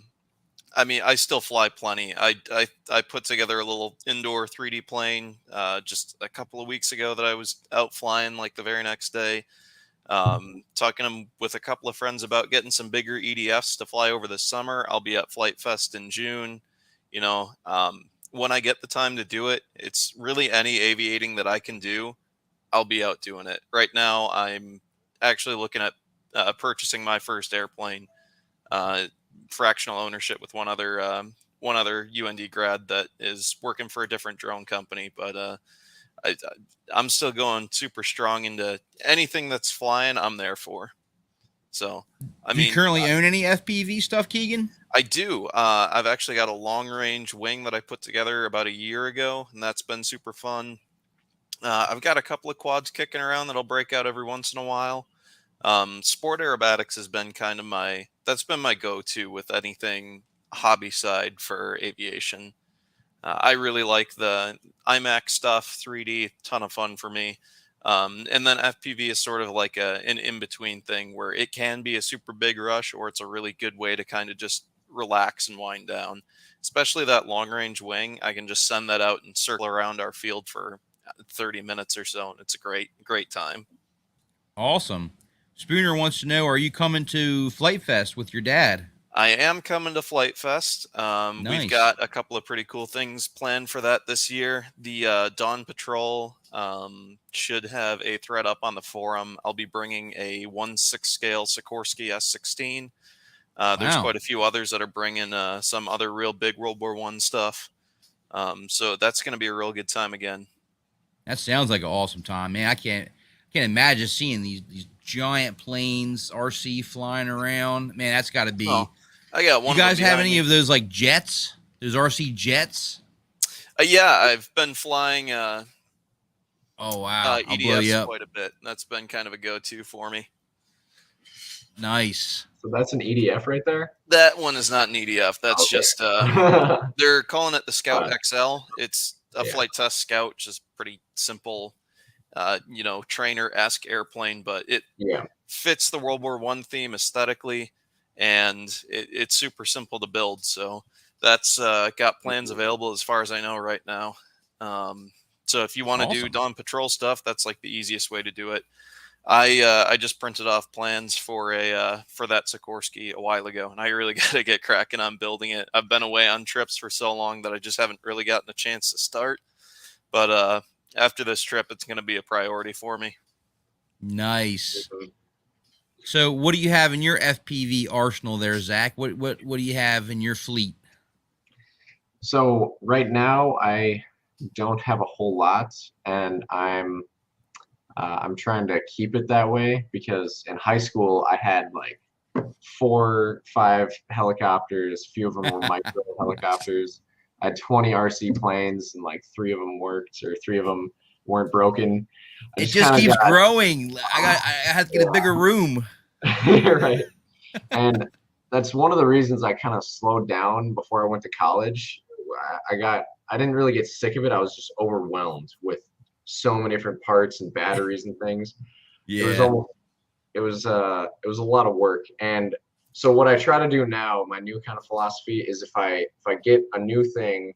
I mean, I still fly plenty. I put together a little indoor 3D plane just a couple of weeks ago that I was out flying like the very next day. Talking with a couple of friends about getting some bigger EDFs to fly over the summer. I'll be at Flight Fest in June. You know, when I get the time to do it, it's really any aviating that I can do. I'll be out doing it. Right now, I'm actually looking at purchasing my first airplane, fractional ownership with one other UND grad that is working for a different drone company. But I'm still going super strong into anything that's flying. I'm there for. So, I do mean, you currently own any FPV stuff, Keegan? I do. I've actually got a long range wing that I put together about a year ago, and that's been super fun. I've got a couple of quads kicking around that'll break out every once in a while. Sport aerobatics has been kind of that's been my go-to with anything hobby side for aviation. I really like the IMAX stuff, 3D, ton of fun for me. And then FPV is sort of like an in-between thing where it can be a super big rush or it's a really good way to kind of just relax and wind down. Especially that long-range wing, I can just send that out and circle around our field for 30 minutes or so, and it's a great time. Awesome. Spooner wants to know, are you coming to Flight Fest with your dad? I am coming to Flight Fest. Nice. We've got a couple of pretty cool things planned for that this year. The Dawn Patrol should have a thread up on the forum. I'll be bringing a 1/6 scale Sikorsky S-16. There's Wow. quite a few others that are bringing some other real big World War I stuff. So that's going to be a real good time again. That sounds like an awesome time, man. I can't imagine seeing these giant planes, RC flying around. Man, that's got to be. Oh, I got one. You guys have any of those like jets? Those RC jets? Yeah, I've been flying. Oh wow! I'll blow you EDFs up. quite a bit. That's been kind of a go-to for me. Nice. So that's an EDF right there? That one is not an EDF. That's Okay. just they're calling it the Scout XL. It's a flight test Scout, which is pretty simple, trainer-esque airplane, but it fits the World War I theme aesthetically, and it's super simple to build. So that's got plans available as far as I know right now. So if you want to do Dawn Patrol stuff, that's like the easiest way to do it. I just printed off plans for that Sikorsky a while ago, and I really got to get cracking on building it. I've been away on trips for so long that I just haven't really gotten a chance to start. But after this trip, it's going to be a priority for me. Nice. So, what do you have in your FPV arsenal there, Zach? What do you have in your fleet? So right now, I don't have a whole lot, and I'm trying to keep it that way because in high school I had like 4, 5 helicopters. A few of them were micro helicopters. I had 20 RC planes, and like 3 of them worked, or 3 of them weren't broken. It just keeps growing. I have to get a bigger room. Right. And that's one of the reasons I kind of slowed down before I went to college. I didn't really get sick of it. I was just overwhelmed with so many different parts and batteries and things. Yeah. It was a lot of work. And so what I try to do now, my new kind of philosophy is if I get a new thing,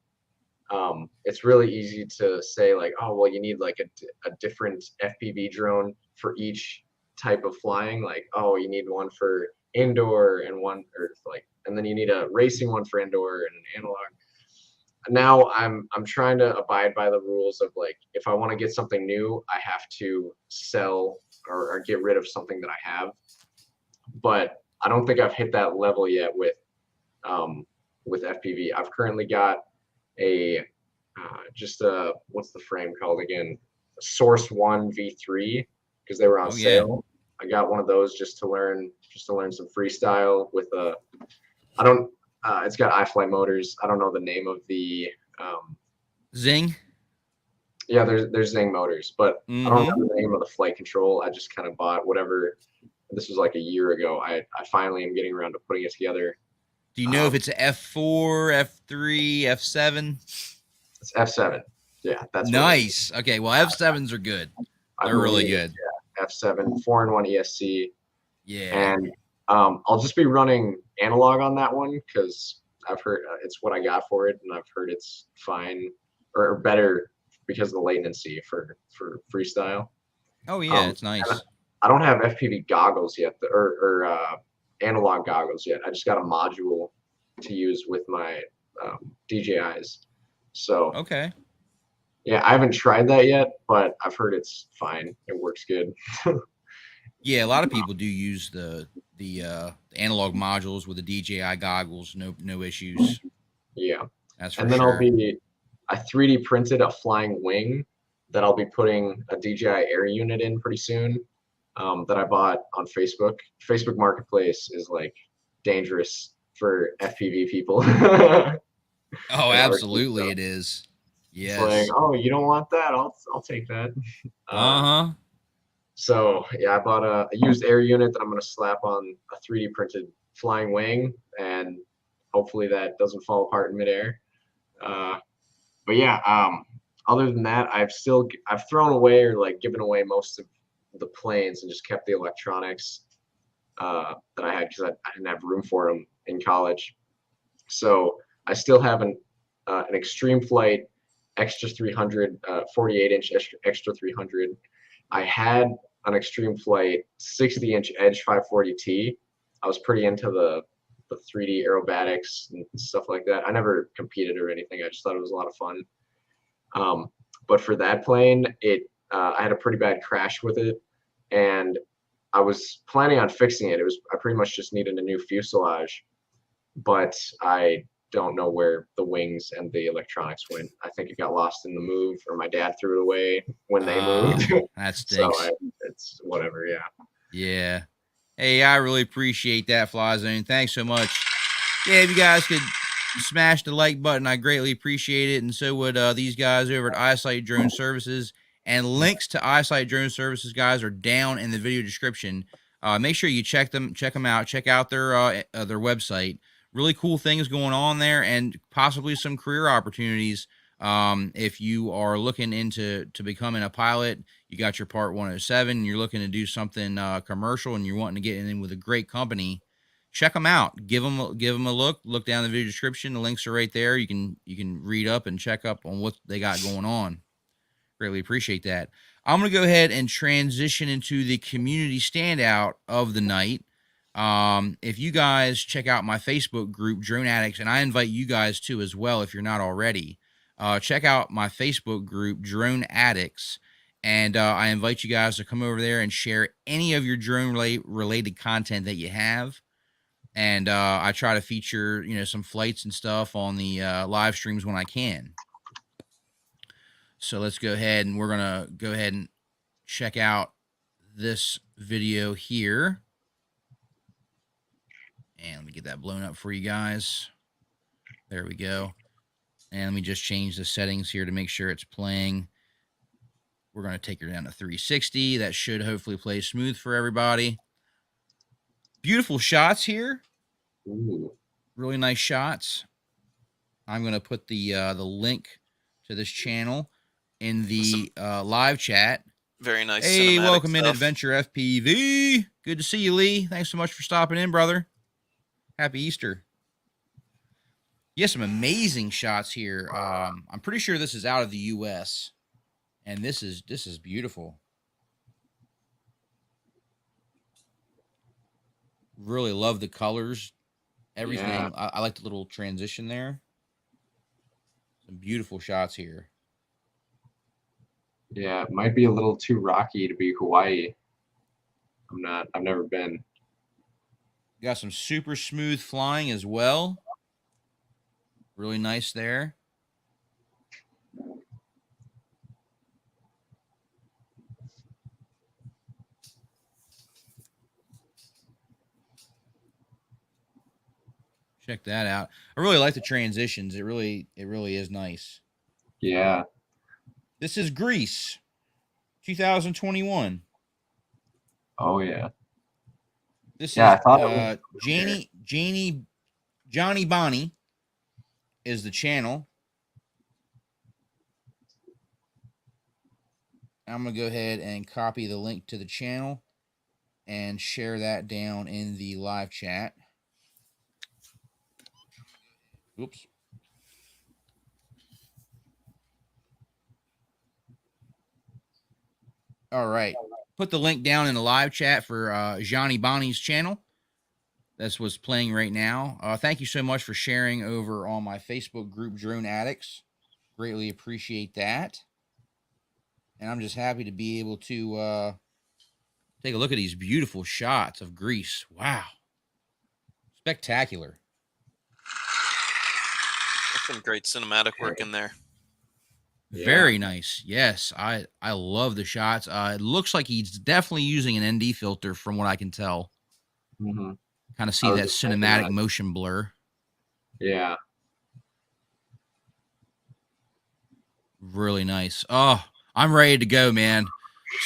it's really easy to say like, oh, well, you need like a different FPV drone for each type of flying. Like, oh, you need one for indoor and then you need a racing one for indoor and an analog. Now I'm trying to abide by the rules of like, if I want to get something new, I have to sell or get rid of something that I have. But I don't think I've hit that level yet with FPV. I've currently got what's the frame called again? A Source 1 V3 because they were on sale. I got one of those just to learn some freestyle with it's got iFly motors. I don't know the name of the Zing. Yeah, there's Zing motors, but I don't know the name of the flight control. I just kind of bought whatever. This was like a year ago. I finally am getting around to putting it together. Do you know if it's a F4, F3, F7? It's F7. Yeah, that's nice. Okay, well F7s are good. They're really good. Yeah, F7 4-in-1 ESC. Yeah. And I'll just be running analog on that one because I've heard it's what I got for it, and I've heard it's fine or better because of the latency for freestyle. Oh yeah, it's nice. I don't have FPV goggles yet, or analog goggles yet. I just got a module to use with my DJIs. So okay. Yeah, I haven't tried that yet, but I've heard it's fine. It works good. Yeah, a lot of people do use the analog modules with the DJI goggles. No issues. Yeah, that's for and then sure. I 3D printed a flying wing that I'll be putting a DJI Air unit in pretty soon. That I bought on Facebook. Facebook Marketplace is like dangerous for FPV people. Oh, absolutely, it is. Yes. It's like, oh, you don't want that? I'll take that. Uh-huh. So yeah, I bought a used air unit that I'm gonna slap on a 3D printed flying wing, and hopefully that doesn't fall apart in midair. But yeah, other than that, I've thrown away or like given away most of the planes and just kept the electronics that I had because I didn't have room for them in college. So I still have an Extreme Flight Extra 300, 48-inch Extra 300. I had an Extreme Flight 60-inch Edge 540T. I was pretty into the 3D aerobatics and stuff like that. I never competed or anything. I just thought it was a lot of fun. But for that plane, I had a pretty bad crash with it, and I was planning on fixing it. I pretty much just needed a new fuselage, but I don't know where the wings and the electronics went. I think it got lost in the move, or my dad threw it away when they moved. That stinks. So it's whatever. Yeah. Yeah. Hey, I really appreciate that, Fly Zone. Thanks so much. Yeah, if you guys could smash the like button, I greatly appreciate it. And so would these guys over at Isight Drone Services. And links to Isight Drone Services, guys, are down in the video description. Make sure you check them out. Check out their website. Really cool things going on there, and possibly some career opportunities. If you are looking into becoming a pilot, you got your Part 107, you're looking to do something commercial, and you're wanting to get in with a great company, check them out. Give them a look. Look down the video description. The links are right there. You can read up and check up on what they got going on. Greatly appreciate that. I'm going to go ahead and transition into the community standout of the night. If you guys check out my Facebook group, Drone Addicts, and I invite you guys to as well if you're not already, check out my Facebook group, Drone Addicts, and I invite you guys to come over there and share any of your drone related content that you have. And I try to feature some flights and stuff on the live streams when I can. So let's go ahead, and we're gonna go ahead and check out this video here. And let me get that blown up for you guys. There we go. And let me just change the settings here to make sure it's playing. We're going to take her down to 360. That should hopefully play smooth for everybody. Beautiful shots here. Ooh. Really nice shots. I'm going to put the link to this channel in the live chat. Very nice. Hey, welcome in Adventure FPV. Good to see you, Lee. Thanks so much for stopping in, brother. Happy Easter. Yeah, some amazing shots here. I'm pretty sure this is out of the U.S. And this is beautiful. Really love the colors. Everything. Yeah. I like the little transition there. Some beautiful shots here. Yeah, it might be a little too rocky to be Hawaii. I've never been. Got some super smooth flying as well. Really nice there. Check that out. I really like the transitions. It really is nice. Yeah. This is Greece, 2021. Oh yeah. This is Johnny Bonnie is the channel. I'm going to go ahead and copy the link to the channel and share that down in the live chat. Oops. All right. Put the link down in the live chat for Johnny Bonnie's channel. That's what's playing right now. Thank you so much for sharing over on my Facebook group, Drone Addicts. Greatly appreciate that. And I'm just happy to be able to take a look at these beautiful shots of Greece. Wow. Spectacular. That's some great cinematic work in there. Yeah. Very nice. Yes, I love the shots. It looks like he's definitely using an ND filter from what I can tell. Mm-hmm. Kind of see that cinematic motion blur. Yeah. Really nice. Oh, I'm ready to go, man.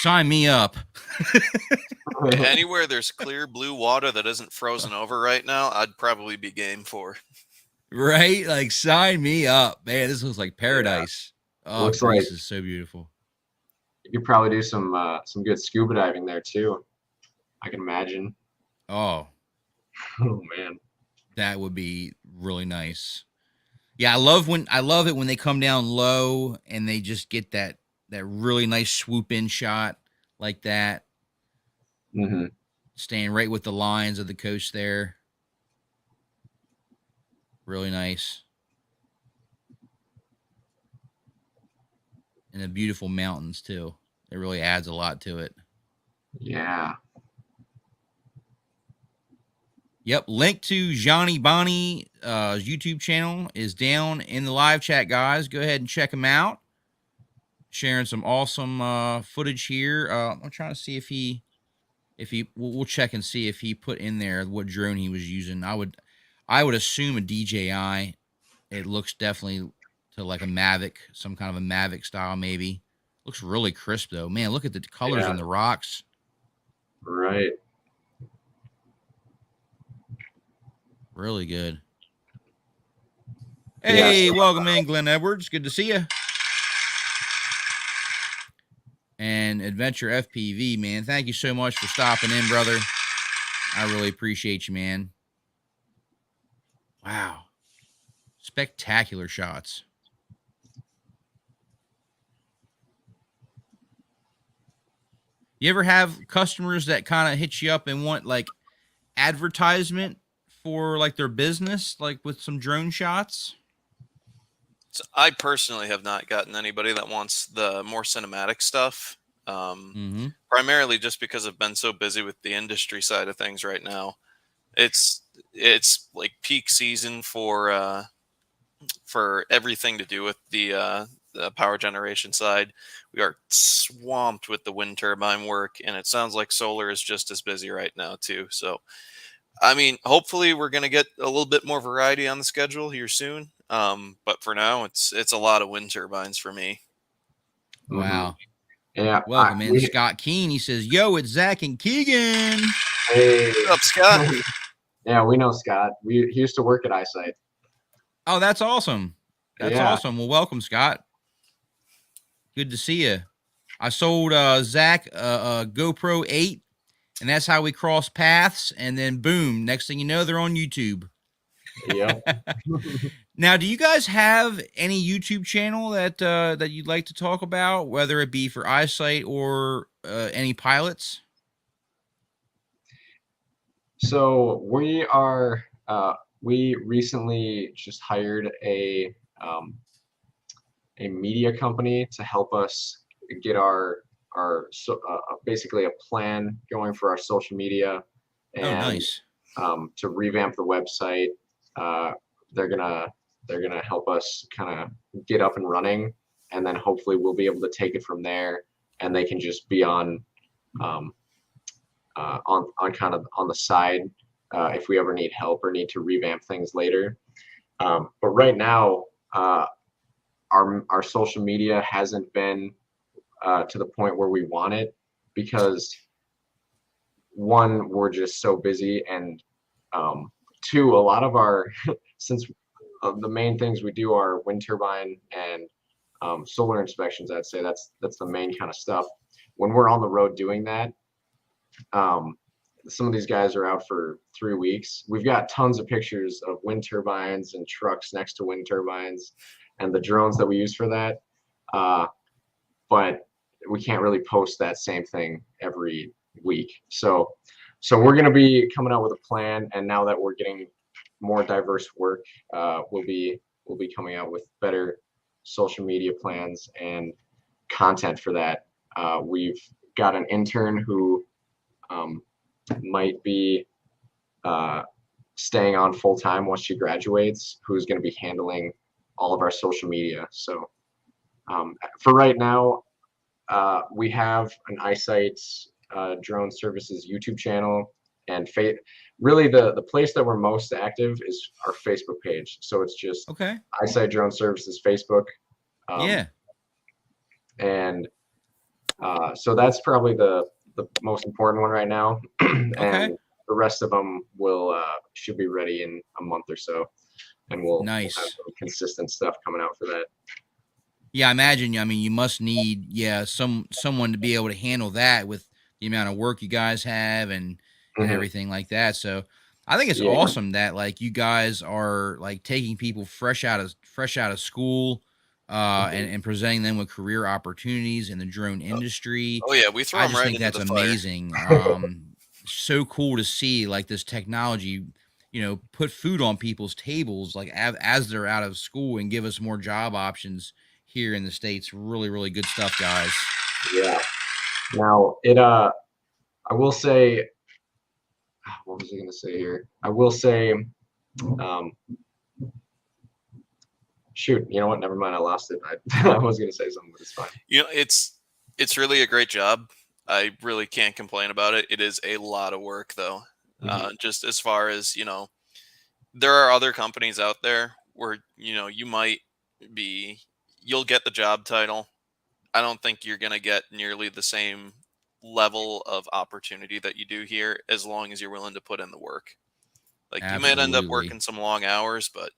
Sign me up. Anywhere there's clear blue water that isn't frozen over right now, I'd probably be game for. Right? Like, sign me up. Man, this looks like paradise. Yeah. Oh, looks Greece like is so beautiful. You could probably do some good scuba diving there too. I can imagine. Oh. Oh man. That would be really nice. Yeah, I love it when they come down low and they just get that really nice swoop in shot like that. Mm-hmm. Staying right with the lines of the coast there. Really nice. And the beautiful mountains too. It really adds a lot to it. Yeah. Yep. Link to Johnny Bonnie YouTube channel is down in the live chat, guys. Go ahead and check him out. Sharing some awesome footage here. I'm trying to see if he we'll check and see if he put in there what drone he was using. I would assume a DJI. It looks definitely to like a Mavic, some kind of a Mavic style maybe. Looks really crisp though. Man, look at the colors on the rocks. Right. Really good. Hey, welcome in, Glenn Edwards. Good to see you. And Adventure FPV, man. Thank you so much for stopping in, brother. I really appreciate you, man. Wow. Spectacular shots. You ever have customers that kind of hit you up and want like advertisement for like their business, like with some drone shots? So I personally have not gotten anybody that wants the more cinematic stuff. Primarily just because I've been so busy with the industry side of things right now. It's like peak season for everything to do with the power generation side. We are swamped with the wind turbine work, and it sounds like solar is just as busy right now too. So, I mean, hopefully we're going to get a little bit more variety on the schedule here soon. But for now, it's a lot of wind turbines for me. Wow. Yeah. Welcome in, Scott Keen. He says, "Yo, it's Zak and Keegan." Hey. What's up, Scott? Yeah, we know Scott. He used to work at Isight. Oh, that's awesome. That's awesome. Well, welcome, Scott. Good to see you. I sold Zak a GoPro 8, and that's how we crossed paths. And then, boom, next thing you know, they're on YouTube. Yeah. Now, do you guys have any YouTube channel that you'd like to talk about, whether it be for Isight or any pilots? So we recently just hired a media company to help us get our basically a plan going for our social media and nice. To revamp the website. They're gonna help us kind of get up and running, and then hopefully we'll be able to take it from there, and they can just be on kind of on the side if we ever need help or need to revamp things later. But right now, our social media hasn't been to the point where we want it, because one, we're just so busy, and two, a lot of our since the main things we do are wind turbine and solar inspections, I'd say that's the main kind of stuff. When we're on the road doing that, some of these guys are out for 3 weeks. We've got tons of pictures of wind turbines and trucks next to wind turbines and the drones that we use for that. But we can't really post that same thing every week. So we're going to be coming out with a plan. And now that we're getting more diverse work, we'll be coming out with better social media plans and content for that. We've got an intern who might be staying on full time once she graduates, who's going to be handling all of our social media. So for right now, we have an Isight Drone Services YouTube channel, and really the place that we're most active is our Facebook page. So it's just Isight Drone Services Facebook. Yeah. And so that's probably the most important one right now. And the rest of them should be ready in a month or so, and we'll have some consistent stuff coming out for that. Yeah, I imagine. I mean, you must need someone to be able to handle that with the amount of work you guys have and everything like that. So I think it's awesome that like you guys are like taking people fresh out of school and presenting them with career opportunities in the drone industry. Oh yeah, we throw them right into the fire. I just think that's amazing. So cool to see like this technology, put food on people's tables like as they're out of school and give us more job options here in the States. Really, really good stuff, guys. Yeah. Now I will say, what was I going to say here? I will say, shoot, you know what? Never mind. I lost it. I was going to say something, but it's fine. It's really a great job. I really can't complain about it. It is a lot of work though. Just as far as, there are other companies out there where, you'll get the job title. I don't think you're going to get nearly the same level of opportunity that you do here as long as you're willing to put in the work. Like you might end up working some long hours, but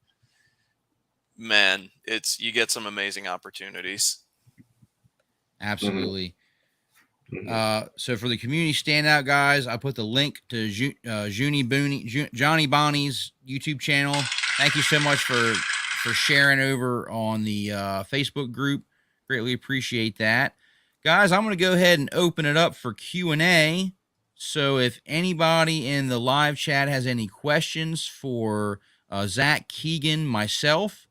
man, you get some amazing opportunities. Absolutely. So for the community standout guys, I put the link to Johnny Bonnie's YouTube channel. Thank you so much for sharing over on the Facebook group. Greatly appreciate that. Guys, I'm going to go ahead and open it up for Q&A. So if anybody in the live chat has any questions for Zak, Keegan, myself,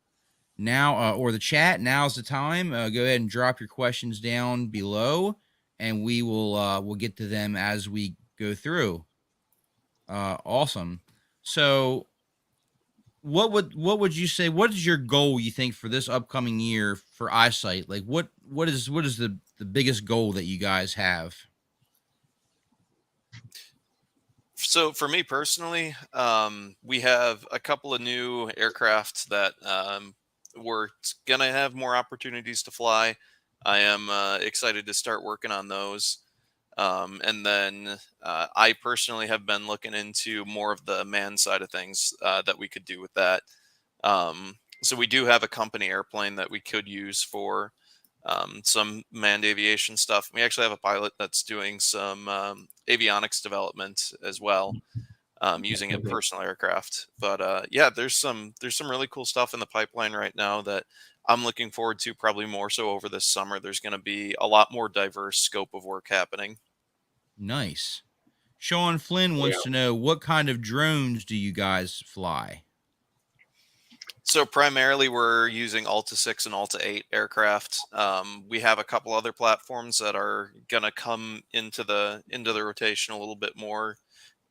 now or the chat, now's the time. Go ahead and drop your questions down below, and we will we'll get to them as we go through. Awesome. So what would you say, what is your goal, you think, for this upcoming year for Isight? Like what is the biggest goal that you guys have? So for me personally, we have a couple of new aircraft that we're going to have more opportunities to fly. I am excited to start working on those. And then I personally have been looking into more of the manned side of things that we could do with that. So we do have a company airplane that we could use for some manned aviation stuff. We actually have a pilot that's doing some avionics development as well, using a personal aircraft. But yeah, there's some really cool stuff in the pipeline right now that I'm looking forward to, probably more so over this summer. There's going to be a lot more diverse scope of work happening. Nice. Sean Flynn wants to know, what kind of drones do you guys fly? So primarily we're using Alta 6 and Alta 8 aircraft. We have a couple other platforms that are going to come into the rotation a little bit more,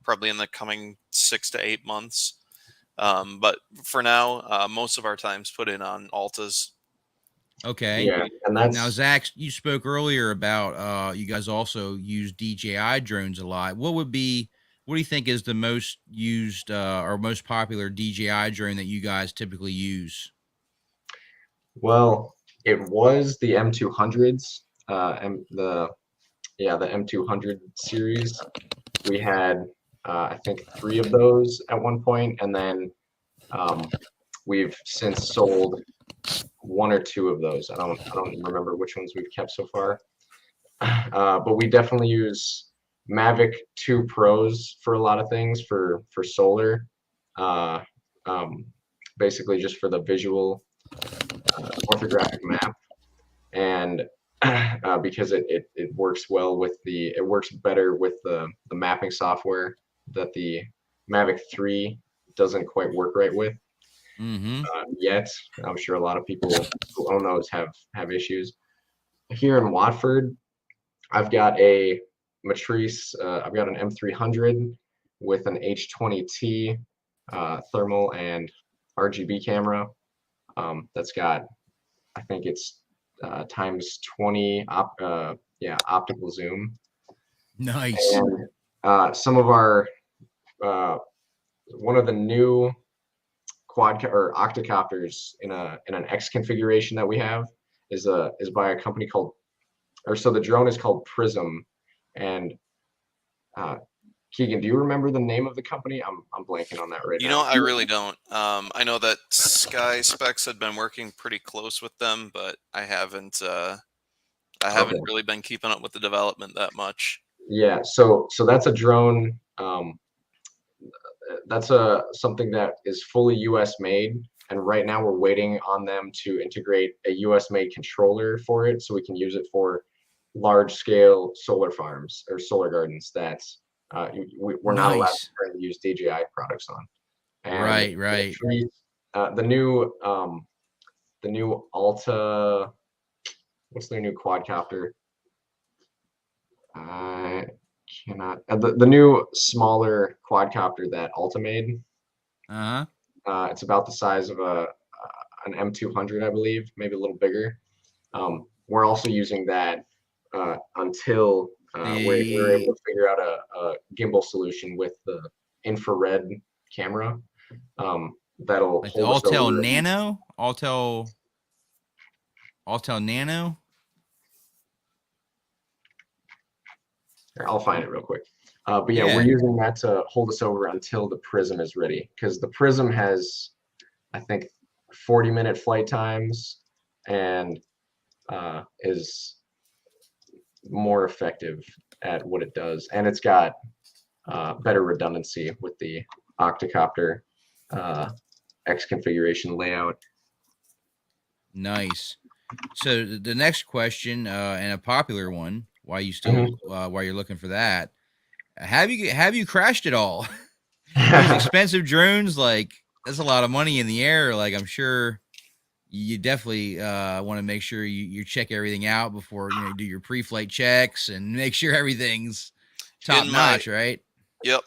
probably in the coming 6 to 8 months. But for now, most of our time's put in on Altas. Okay. Yeah, and that's... Now, Zach, you spoke earlier about you guys also use DJI drones a lot. What do you think is the most used or most popular DJI drone that you guys typically use? Well, it was the M200s, the M200 series. We had I think 3 of those at one point, and then we've since sold one or two of those. I don't remember which ones we've kept so far. But we definitely use Mavic 2 Pros for a lot of things for solar. Basically just for the visual orthographic map, and because it works well with it works better with the mapping software that the Mavic 3 doesn't quite work right with yet. I'm sure a lot of people who own those have issues. Here in Watford, I've got a Matrice. I've got an M300 with an H20T thermal and RGB camera. That's got, I think it's times 20 optical zoom. Nice. And some of our one of the new octocopters in an X configuration that we have is by a company called, so the drone is called Prism. And Keegan, do you remember the name of the company? I'm blanking on that right now. You know, I really don't. I know that Sky Specs had been working pretty close with them, but I haven't really been keeping up with the development that much. Yeah, so that's a drone. That's something that is fully US made, and right now we're waiting on them to integrate a US made controller for it, so we can use it for large scale solar farms or solar gardens that we're not allowed to currently use DJI products on. And Right. The new Alta, what's their new quadcopter? I cannot. The new smaller quadcopter that Alta made. It's about the size of an M200, I believe, maybe a little bigger. We're also using that until we're able to figure out a gimbal solution with the infrared camera that'll like hold us Altel over. Nano, Altel Nano. I'll find it real quick. But yeah, we're using that to hold us over until the Prism is ready, because the Prism has, I think, 40-minute flight times and is more effective at what it does, and it's got better redundancy with the octocopter X configuration layout. Nice. So the next question, and a popular one, while you're looking for that, have you crashed it all? These expensive drones, like, that's a lot of money in the air. Like, I'm sure you definitely want to make sure you check everything out before you do your pre-flight checks and make sure everything's top notch, right? Yep.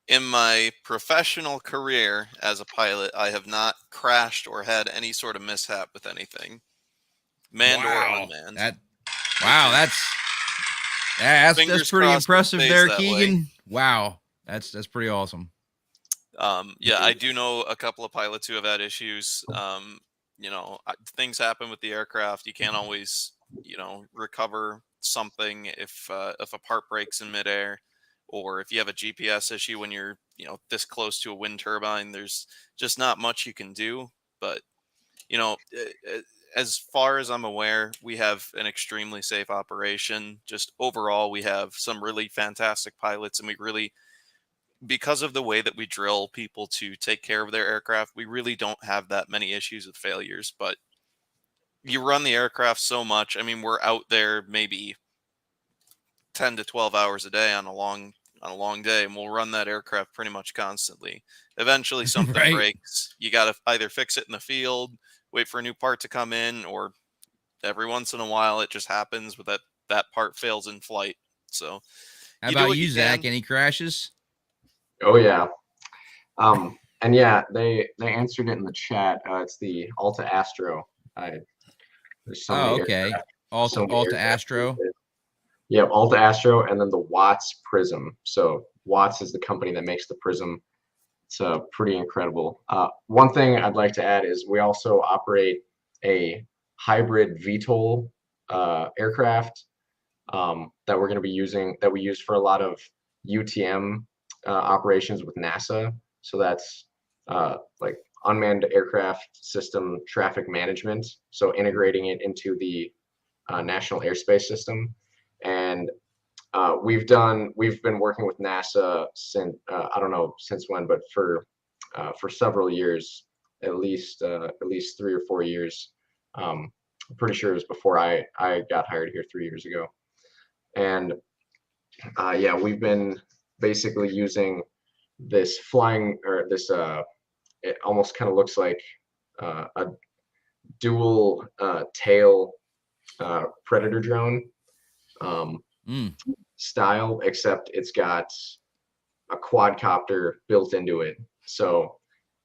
In my professional career as a pilot, I have not crashed or had any sort of mishap with anything, manned or unmanned. That's pretty impressive there, Keegan. Way. Wow, that's pretty awesome. I do know a couple of pilots who have had issues. Things happen with the aircraft. You can't always, recover something if a part breaks in midair, or if you have a GPS issue when you're, this close to a wind turbine. There's just not much you can do. But, as far as I'm aware, we have an extremely safe operation. Just overall, we have some really fantastic pilots, and we really, because of the way that we drill people to take care of their aircraft, we really don't have that many issues with failures. But you run the aircraft so much. I mean, we're out there maybe 10 to 12 hours a day on a long day, and we'll run that aircraft pretty much constantly. Eventually something breaks. You got to either fix it in the field, wait for a new part to come in, or every once in a while it just happens with that part fails in flight. So how about you, Zach? Any crashes? Oh yeah. And yeah, they answered it in the chat. It's the Alta Astro. There's so many aircraft. Alta Astro. Yeah, Alta Astro, and then the Watts Prism. So Watts is the company that makes the Prism. It's pretty incredible. One thing I'd like to add is we also operate a hybrid VTOL aircraft that we're going to be using, that we use for a lot of UTM operations with NASA. So that's like unmanned aircraft system traffic management, so integrating it into the National Airspace System. And we've been working with NASA since I don't know since when, but for several years, at least 3 or 4 years. I'm pretty sure it was before I got hired here 3 years ago. And yeah, we've been basically using this flying, or this it almost kind of looks like a dual tail predator drone style, except it's got a quadcopter built into it, so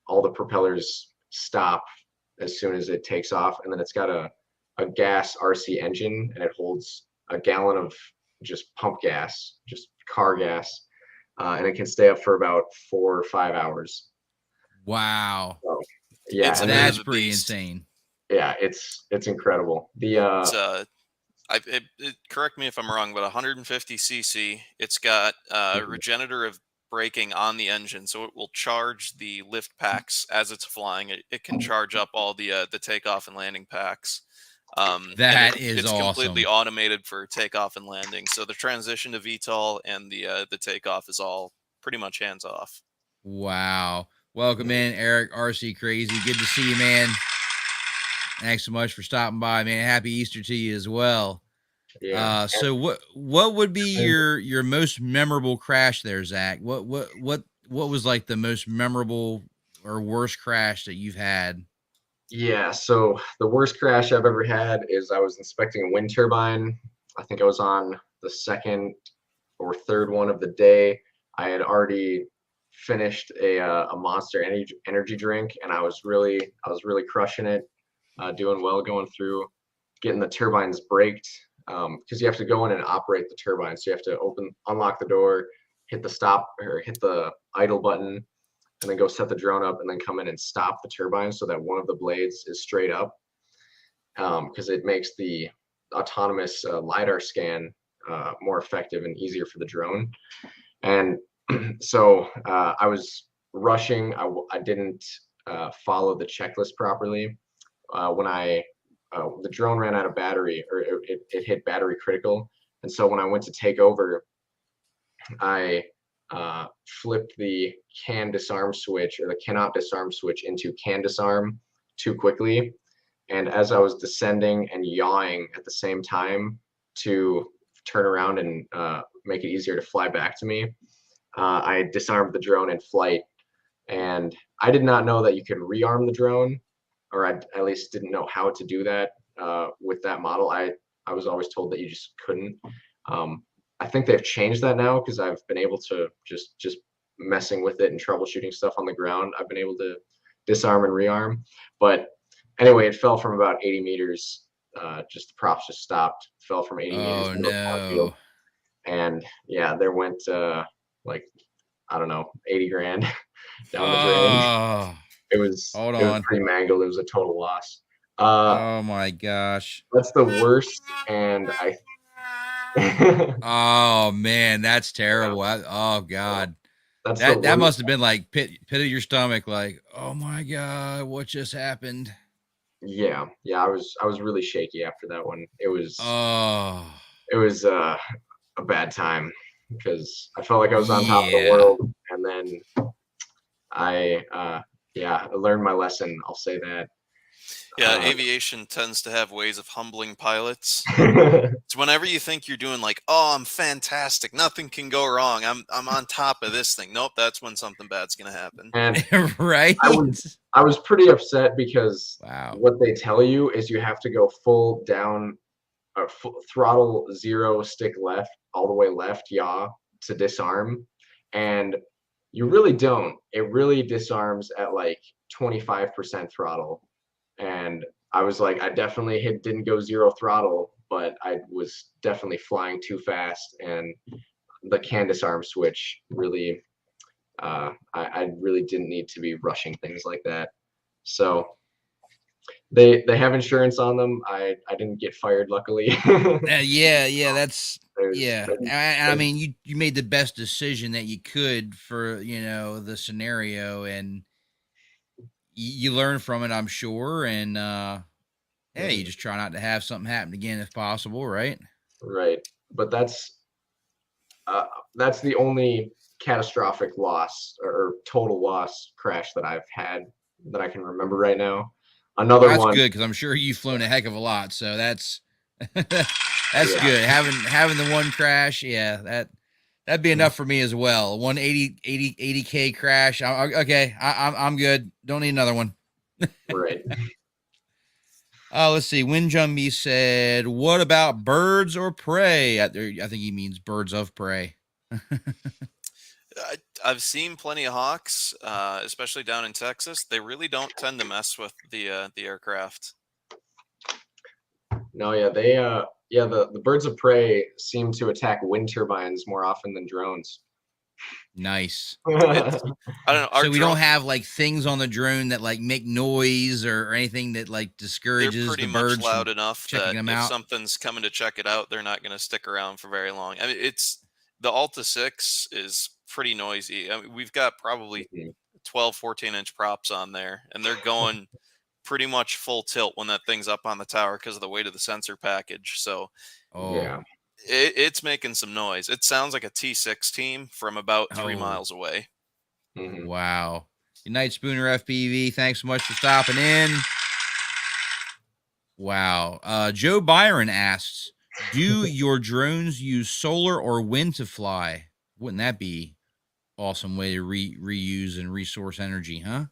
all the propellers stop as soon as it takes off, and then it's got a gas RC engine, and it holds a gallon of just pump gas, just car gas, and it can stay up for about 4 or 5 hours. Wow. So, yeah, that's pretty insane. Yeah, it's incredible. The correct me if I'm wrong, but 150 cc. It's got regenerative braking on the engine, so it will charge the lift packs as it's flying. It can charge up all the takeoff and landing packs. It's awesome. Completely automated for takeoff and landing. So the transition to VTOL and the takeoff is all pretty much hands off. Wow. Welcome in, Eric RC Crazy. Good to see you, man. Thanks so much for stopping by, man. Happy Easter to you as well. Yeah. So what would be your most memorable crash there, Zach? What was like the most memorable or worst crash that you've had? Yeah, so the worst crash I've ever had is I was inspecting a wind turbine. I think I was on the second or third one of the day. I had already finished a Monster energy drink, and I was really crushing it, doing well, going through, getting the turbines braked, because you have to go in and operate the turbine. So you have to unlock the door, hit the stop or hit the idle button, and then go set the drone up, and then come in and stop the turbine so that one of the blades is straight up, because it makes the autonomous LiDAR scan more effective and easier for the drone. And so I was rushing. I didn't follow the checklist properly. When the drone ran out of battery, or it hit battery critical. And so when I went to take over, I flipped the can disarm switch, or the cannot disarm switch, into can disarm too quickly. And as I was descending and yawing at the same time to turn around and make it easier to fly back to me, I disarmed the drone in flight. And I did not know that you could rearm the drone, or I at least didn't know how to do that with that model. I was always told that you just couldn't. I think they've changed that now, because I've been able to just messing with it and troubleshooting stuff on the ground, I've been able to disarm and rearm. But anyway, it fell from about 80 meters. Just the props just stopped. Fell from 80 meters. Oh no! And yeah, there went like, I don't know, 80 grand down the drain. It was pretty mangled. It was a total loss. Oh my gosh. That's the worst. And oh man, that's terrible. Oh God. That must have been like pit of your stomach, like, oh my God, what just happened? Yeah. I was really shaky after that one. It was a bad time, because I felt like I was on top of the world, and then I learned my lesson. I'll say that. Yeah, aviation tends to have ways of humbling pilots. It's whenever you think you're doing like, oh, I'm fantastic, nothing can go wrong, I'm on top of this thing. Nope, that's when something bad's gonna happen. And right. I was pretty upset, because what they tell you is you have to go full down, throttle 0, stick left, all the way left, yaw, to disarm. And you really don't. It really disarms at like 25% throttle. And I was like, I definitely didn't go 0 throttle, but I was definitely flying too fast. And the can disarm switch really, I really didn't need to be rushing things like that. So they have insurance on them. I didn't get fired, luckily. I mean, you made the best decision that you could for, the scenario, and you learn from it, I'm sure. And hey, you just try not to have something happen again if possible, right? Right. But that's the only catastrophic loss or total loss crash that I've had that I can remember right now. Another Well, that's one. good because I'm sure you've flown a heck of a lot, so that's that's Yeah. good. Having the one crash, yeah, that'd be enough for me as well. 80K crash. Okay, I'm good. Don't need another one. Right. Let's see. Winjumby said, "What about birds or prey?" I think he means birds of prey. I've seen plenty of hawks, especially down in Texas. They really don't tend to mess with the aircraft. No, yeah, the birds of prey seem to attack wind turbines more often than drones. Nice. I don't know. So we don't have like things on the drone that like make noise or anything that like They're discourages pretty the much birds loud from enough checking that them if out. something's coming to check it out, they're not going to stick around for very long. I mean, the Alta 6 is pretty noisy. I mean, we've got probably 12, 14-inch props on there, and they're going pretty much full tilt when that thing's up on the tower because of the weight of the sensor package. So Yeah. it's making some noise. It sounds like a T6 team from about 3 Oh. miles away. Wow. Good night, Spooner FPV. Thanks so much for stopping in. Wow. Joe Byron asks, do your drones use solar or wind to fly? Wouldn't that be awesome way to reuse and resource energy, huh?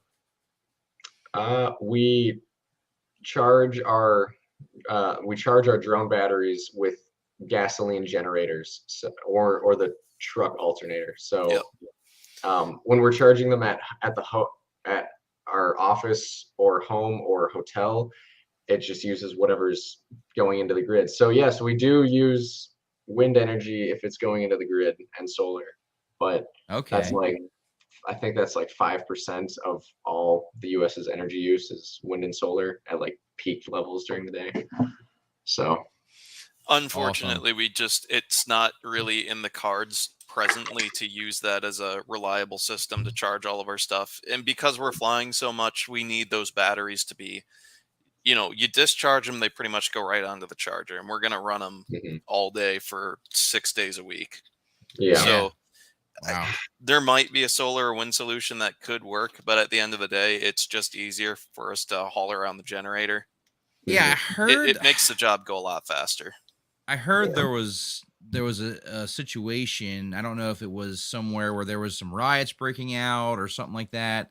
We charge our drone batteries with gasoline generators, or the truck alternator. So Yep. when we're charging them at our office or home or hotel, it just uses whatever's going into the grid. So yes, we do use wind energy if it's going into the grid, and solar, but Okay. I think that's like 5% of all the US's energy use is wind and solar at like peak levels during the day. So Unfortunately, it's not really in the cards presently to use that as a reliable system to charge all of our stuff. And because we're flying so much, we need those batteries to be, you discharge them, they pretty much go right onto the charger, and we're going to run them all day for 6 days a week. Yeah. So wow. there might be a solar or wind solution that could work, but at the end of the day, it's just easier for us to haul around the generator. Yeah, I heard It makes the job go a lot faster. I heard there was a situation. I don't know if it was somewhere where there was some riots breaking out or something like that,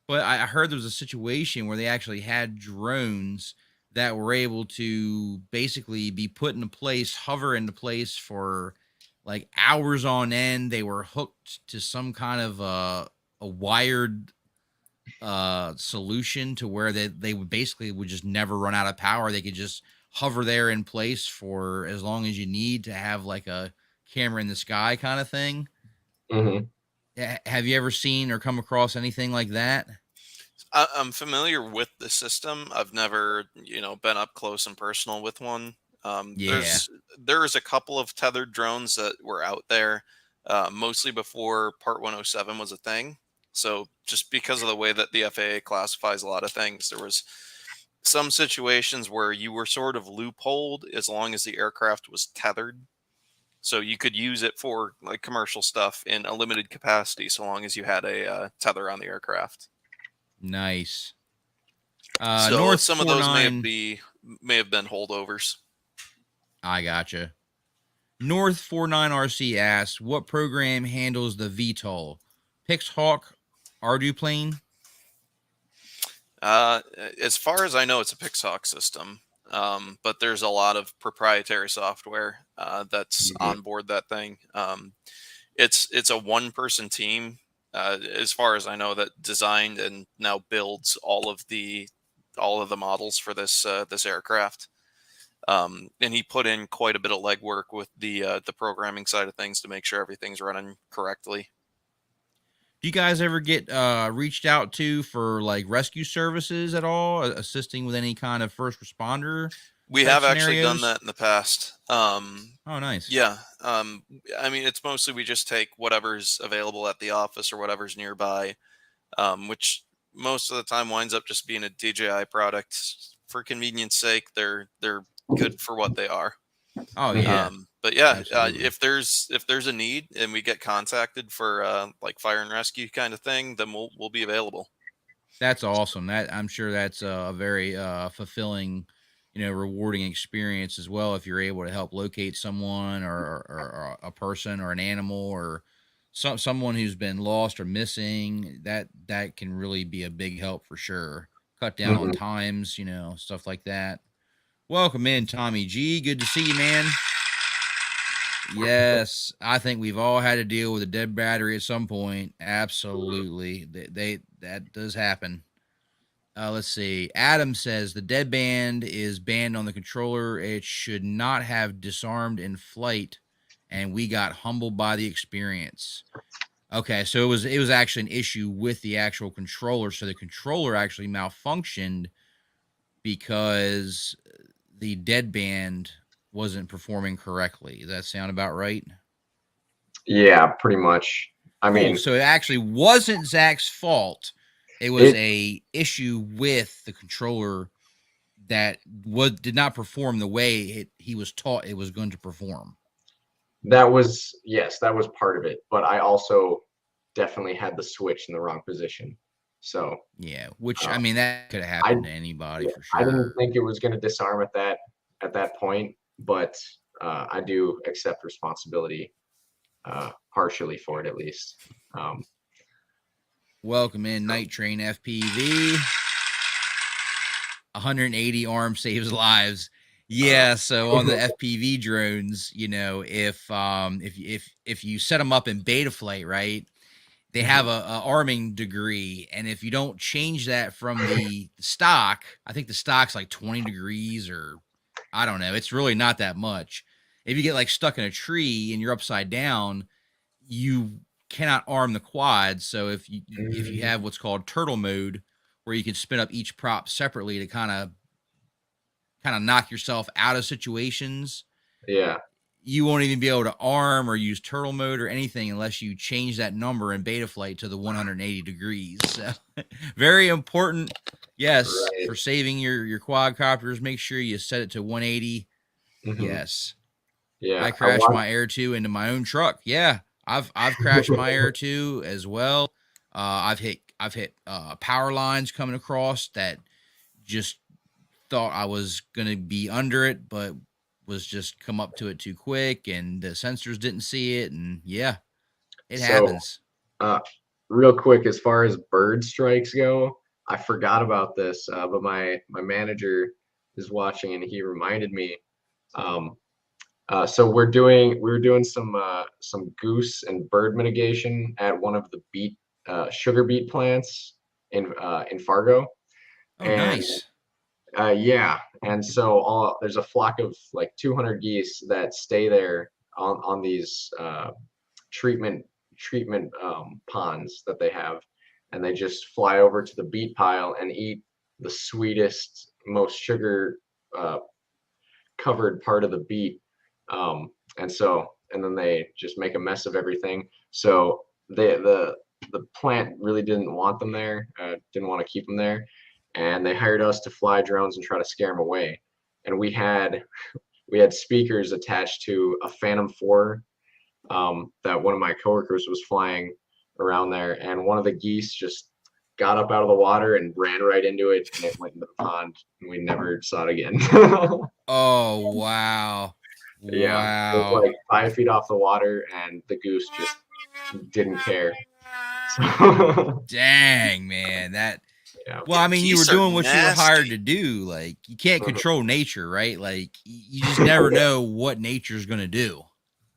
but I heard there was a situation where they actually had drones that were able to basically be put into place, hover into place for like hours on end. They were hooked to some kind of a wired solution to where they would basically would just never run out of power. They could just hover there in place for as long as you need to have like a camera in the sky kind of thing. Have you ever seen or come across anything like that? I'm familiar with the system. I've never, been up close and personal with one. There's a couple of tethered drones that were out there, mostly before Part 107 was a thing. So just because of the way that the FAA classifies a lot of things, there was some situations where you were sort of loopholed as long as the aircraft was tethered. So you could use it for like commercial stuff in a limited capacity, so long as you had a tether on the aircraft. Nice. So North some of those may have been holdovers. I gotcha. North 49RC asks, what program handles the VTOL? Pixhawk, Arduplane? As far as I know, it's a Pixhawk system, but there's a lot of proprietary software that's on board that thing. It's a one-person team, as far as I know, that designed and now builds all of the models for this aircraft. And he put in quite a bit of legwork with the programming side of things to make sure everything's running correctly. Do you guys ever get reached out to for like rescue services at all, assisting with any kind of first responder? We have actually done that in the past. Oh, nice. Yeah. I mean, it's mostly we just take whatever's available at the office or whatever's nearby, which most of the time winds up just being a DJI product. For convenience sake, they're good for what they are. Oh yeah. But yeah, Absolutely. if there's a need and we get contacted for like fire and rescue kind of thing, then we'll be available. That's awesome. That I'm sure that's a very fulfilling, rewarding experience as well. If you're able to help locate someone or a person or an animal or someone who's been lost or missing, that can really be a big help for sure. Cut down on times, stuff like that. Welcome in, Tommy G. Good to see you, man. Yes, I think we've all had to deal with a dead battery at some point. Absolutely, that does happen. Let's see. Adam says the dead band is banned on the controller. It should not have disarmed in flight, and we got humbled by the experience. Okay, so it was actually an issue with the actual controller. So the controller actually malfunctioned because the dead band wasn't performing correctly. Does that sound about right? Yeah, pretty much. I mean, so it actually wasn't Zak's fault. It was a issue with the controller that did not perform the way he was taught it was going to perform. That was part of it, but I also definitely had the switch in the wrong position. So yeah, which I mean that could have happened to anybody for sure. I didn't think it was going to disarm at that point, but I do accept responsibility partially for it at least. Welcome in Night Train FPV. 180 arm saves lives. Yeah, so on the FPV drones, if you set them up in beta flight, right, they have a arming degree, and if you don't change that from the stock, I think the stock's like 20 degrees or I don't know, it's really not that much. If you get like stuck in a tree and you're upside down, you cannot arm the quad. So if you have what's called turtle mode, where you can spin up each prop separately to kind of knock yourself out of situations. Yeah. You won't even be able to arm or use turtle mode or anything unless you change that number in beta flight to the 180 degrees. So very important. Yes. Right. For saving your quadcopters, make sure you set it to 180. Yes. Yeah. I crashed my Air 2 into my own truck. Yeah. I've crashed my Air 2 as well. I've hit power lines coming across that just thought I was going to be under it, but was just come up to it too quick, and the sensors didn't see it, and yeah, it happens. Real quick, as far as bird strikes go, I forgot about this, but my manager is watching, and he reminded me. So we were doing some goose and bird mitigation at one of the sugar beet plants in Fargo. Oh, nice. Yeah, and so there's a flock of like 200 geese that stay there on these treatment ponds that they have, and they just fly over to the beet pile and eat the sweetest, most sugar covered part of the beet, and then they just make a mess of everything. So the plant really didn't want them there, didn't want to keep them there. And they hired us to fly drones and try to scare them away. And we had speakers attached to a Phantom 4 that one of my coworkers was flying around there. And one of the geese just got up out of the water and ran right into it, and it went into the pond, and we never saw it again. Oh, wow. Yeah. It was like 5 feet off the water, and the goose just didn't care. Dang, man. Yeah. Well, I mean, you were doing what you were hired to do. Like, you can't control nature, right? Like, you just never know what nature's going to do.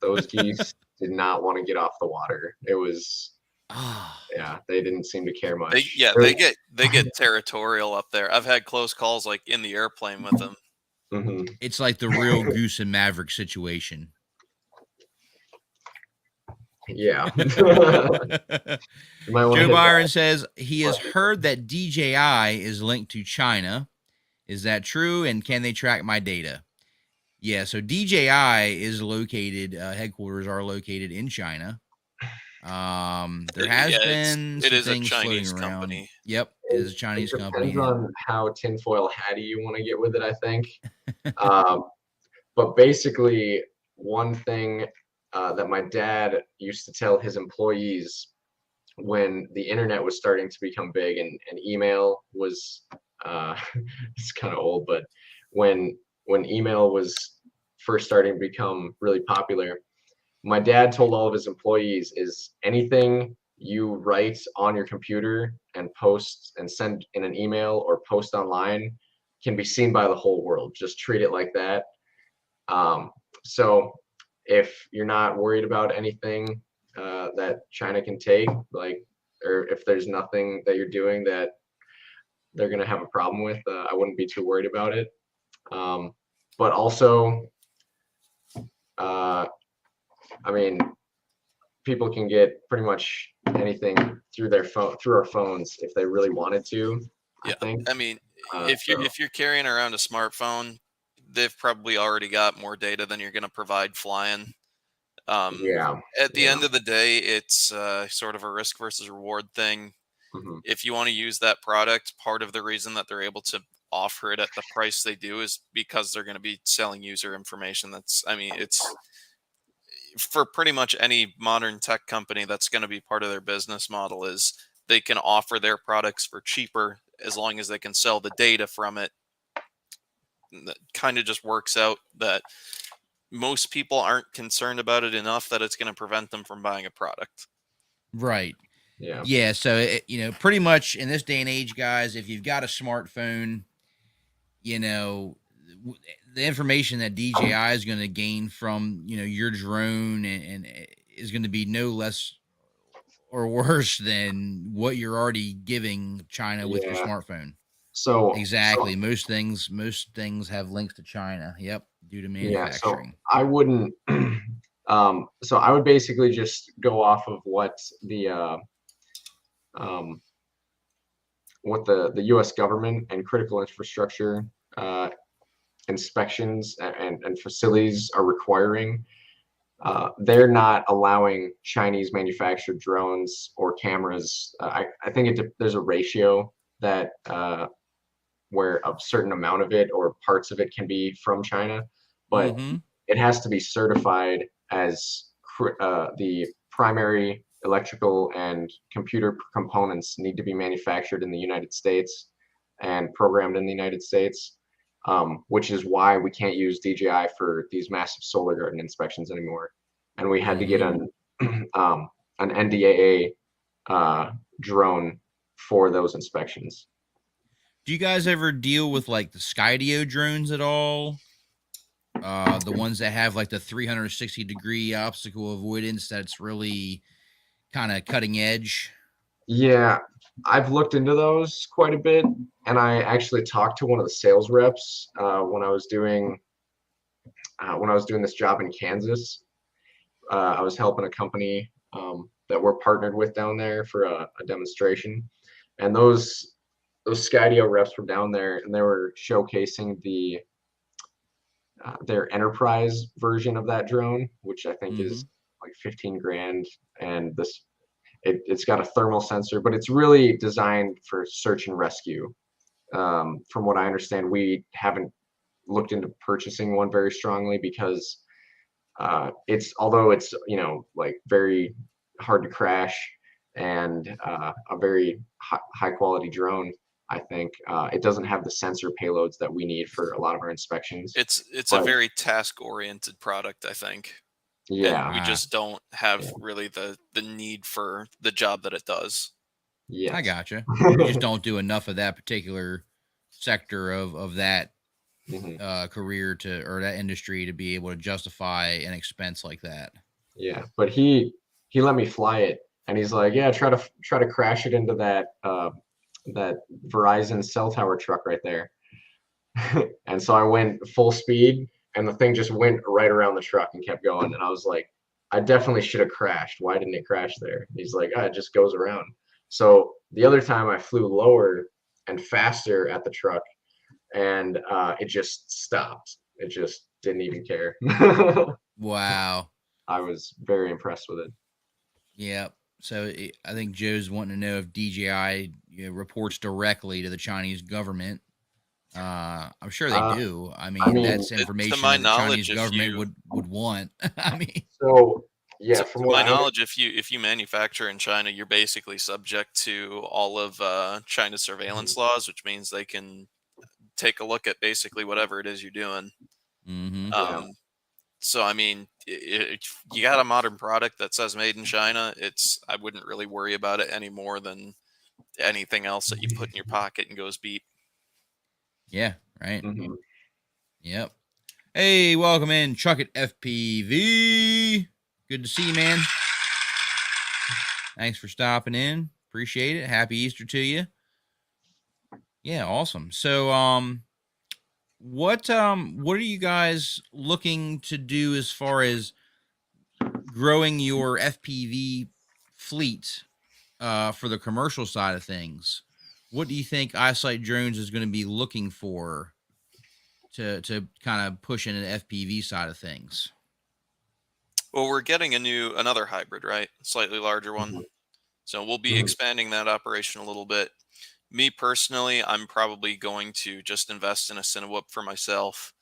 Those geese did not want to get off the water. It was, yeah, they didn't seem to care much. They get territorial up there. I've had close calls, like in the airplane with them. Mm-hmm. It's like the real Goose and Maverick situation. Yeah. Joe Byron says he has heard that DJI is linked to China. Is that true? And can they track my data? Yeah, so DJI is located, headquarters are located in China. There has been some things floating around. Company. Yep. is a Chinese company. Depends on how tinfoil hatty you want to get with it, I think. Um, but basically, one thing that my dad used to tell his employees when the internet was starting to become big and email was it's kind of old, but when email was first starting to become really popular, my dad told all of his employees is anything you write on your computer and post and send in an email or post online can be seen by the whole world. Just treat it like that. So if you're not worried about anything that China can take, like, or if there's nothing that you're doing that they're going to have a problem with, I wouldn't be too worried about it. But also, I mean, people can get pretty much anything through their phone, through our phones, if they really wanted to. Yeah, I think. I mean, if you're carrying around a smartphone, they've probably already got more data than you're going to provide flying. Yeah. At the end of the day, it's sort of a risk versus reward thing. Mm-hmm. If you want to use that product, part of the reason that they're able to offer it at the price they do is because they're going to be selling user information. It's for pretty much any modern tech company, that's going to be part of their business model is they can offer their products for cheaper as long as they can sell the data from it. That kind of just works out that most people aren't concerned about it enough that it's going to prevent them from buying a product. Right. Yeah. Yeah. So, pretty much in this day and age, guys, if you've got a smartphone, the information that DJI is going to gain from, your drone and is going to be no less or worse than what you're already giving China with your smartphone. So exactly. Most things have links to China. Yep. Due to manufacturing. Yeah, so I wouldn't, so I would basically just go off of what the US government and critical infrastructure inspections and facilities are requiring. They're not allowing Chinese manufactured drones or cameras. I think there's a ratio that where a certain amount of it or parts of it can be from China, but it has to be certified as the primary electrical and computer components need to be manufactured in the United States and programmed in the United States, which is why we can't use DJI for these massive solar garden inspections anymore. And we had to get an NDAA drone for those inspections. Do you guys ever deal with like the Skydio drones at all? The ones that have like the 360-degree obstacle avoidance that's really kind of cutting edge? Yeah, I've looked into those quite a bit, and I actually talked to one of the sales reps when I was doing this job in Kansas. I was helping a company that we're partnered with down there for a demonstration, and those Skydio reps were down there, and they were showcasing their enterprise version of that drone, which I think is like 15 grand, and it's got a thermal sensor, but it's really designed for search and rescue. From what I understand, we haven't looked into purchasing one very strongly because although it's like very hard to crash and a very high quality drone, I think it doesn't have the sensor payloads that we need for a lot of our inspections. It's a very task oriented product, I think. Yeah. And we just don't have really the need for the job that it does. Yeah, I gotcha. You just don't do enough of that particular sector of that career or that industry to be able to justify an expense like that. Yeah, but he let me fly it, and he's like, yeah, try to crash it into that Verizon cell tower truck right there. And so I went full speed, and the thing just went right around the truck and kept going. And I was like, I definitely should have crashed. Why didn't it crash there? And he's like, it just goes around. So the other time I flew lower and faster at the truck, and it just stopped. It just didn't even care. Wow. I was very impressed with it. Yep. So I think Joe's wanting to know if DJI reports directly to the Chinese government. I'm sure they do. I mean, that's to information my that the Chinese knowledge, if government you would want. I mean, So yeah, to from what my I knowledge, if you manufacture in China, you're basically subject to all of China's surveillance laws, which means they can take a look at basically whatever it is you're doing. mm-hmm. yeah. So I mean, if you got a modern product that says made in China, I wouldn't really worry about it any more than anything else that you put in your pocket and goes beep. Yeah, right. Mhm. Yep. Hey, welcome in, Chuck at FPV. Good to see you, man. Thanks for stopping in. Appreciate it. Happy Easter to you. Yeah, awesome. So, what are you guys looking to do as far as growing your FPV fleet for the commercial side of things? What do you think Isight Drones is going to be looking for to kind of push in an FPV side of things? Well, we're getting another hybrid, right? Slightly larger one. Mhm. So we'll be Mhm. expanding that operation a little bit. Me personally, I'm probably going to just invest in a Cinewhoop for myself.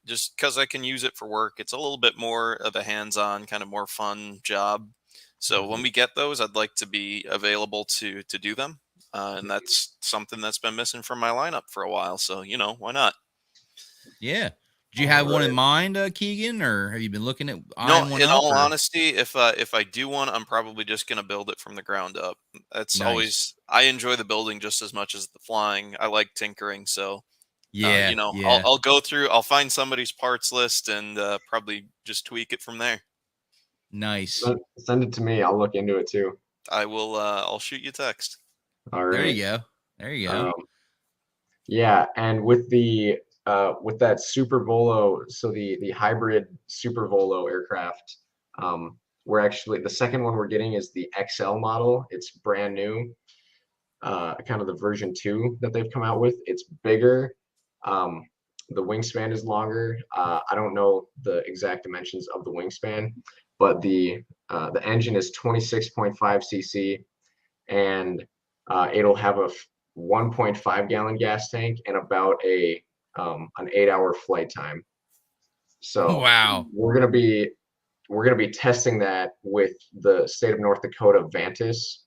Just because I can use it for work. It's a little bit more of a hands-on, kind of more fun job. So when Mhm. we get those, I'd like to be available to do them, and that's something that's been missing from my lineup for a while. So why not? Yeah. Did you have one in Right. mind, Keegan, or have you been looking at No, eyeing one in up? all Or honesty, if I do one, I'm probably just gonna build it from the ground up. That's nice. always I enjoy the building just as much as the flying. I like tinkering, so Yeah, I'll yeah. go through. I'll find somebody's parts list and probably just tweak it from there. Nice. Send it to me. I'll look into it too. I will. I'll shoot you a text. All There right. you go. There you go. Um, yeah, and with that Super Volo, so the hybrid Super Volo aircraft, we're actually the second one we're getting is the XL model. It's brand new, kind of the version 2 that they've come out with. It's bigger. Um, the wingspan is longer. I don't know the exact dimensions of the wingspan, but the engine is 26.5 cc, and it'll have a 1.5 gallon gas tank and about an 8-hour flight time. So Wow. we're gonna be testing that with the state of North Dakota Vantis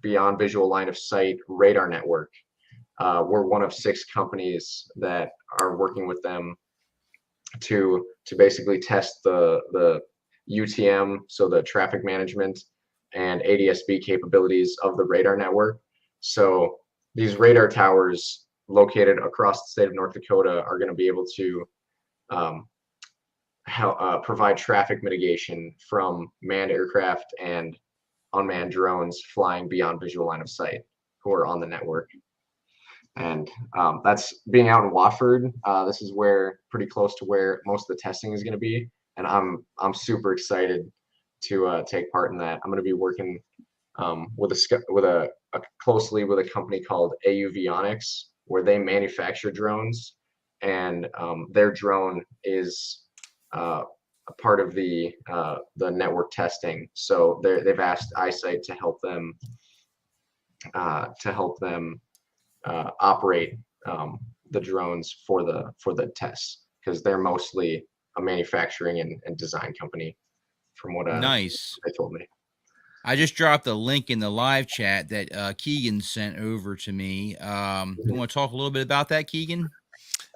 beyond visual line of sight radar network. We're one of 6 companies that are working with them to basically test the UTM, so the traffic management and ADS-B capabilities of the radar network. So these radar towers located across the state of North Dakota are going to be able to um, provide traffic mitigation from manned aircraft and unmanned drones flying beyond visual line of sight who are on the network. And that's being out in Watford. This is where pretty close to where most of the testing is going to be, and I'm super excited to take part in that. I'm going to be working with a closely with a company called Avionics, where they manufacture drones, and their drone is a part of the network testing. So they've asked Isight to help them operate the drones for the tests, because they're mostly a manufacturing and design company, from what Nice. they told me. I just dropped a link in the live chat that Keegan sent over to me. You want to talk a little bit about that, Keegan?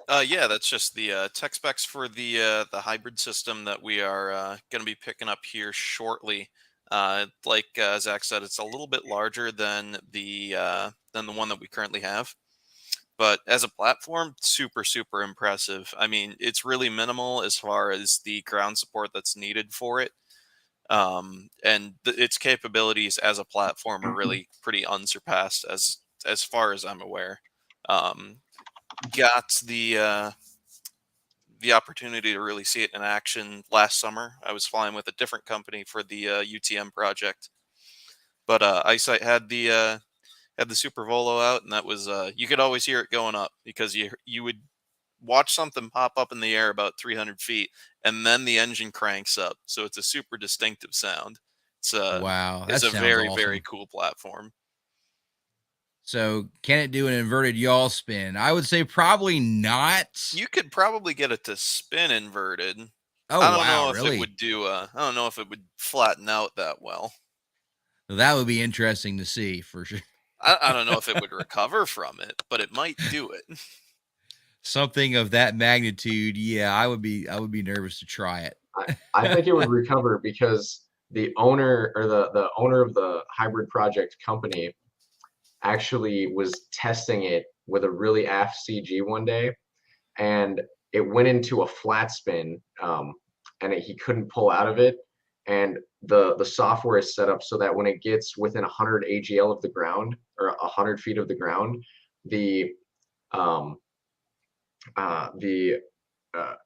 Yeah, that's just the tech specs for the hybrid system that we are going to be picking up here shortly. Like Zach said, it's a little bit larger than the one that we currently have, but as a platform, super impressive. I mean, it's really minimal as far as the ground support that's needed for it, and its capabilities as a platform are really pretty unsurpassed as far as I'm aware. Um, got the opportunity to really see it in action last summer. I was flying with a different company for the UTM project, but Isight had the Super Volo out, and that was you could always hear it going up because you would watch something pop up in the air about 300 feet, and then the engine cranks up, so it's a super distinctive sound. Wow, that it's a sounds very, awesome. very cool platform. So can it do an inverted yaw spin? I would say probably not. You could probably get it to spin inverted. Oh, I don't wow, know if really? it would do. I don't know if it would flatten out that well. That would be interesting to see for sure. I don't know if it would recover from it, but it might do it. Something of that magnitude, yeah, I would be nervous to try it. I think it would recover because the owner or the owner of the hybrid project company actually was testing it with a really aft CG one day, and it went into a flat spin, and he couldn't pull out of it. And the software is set up so that when it gets within 100 AGL of the ground or 100 feet of the ground, the um,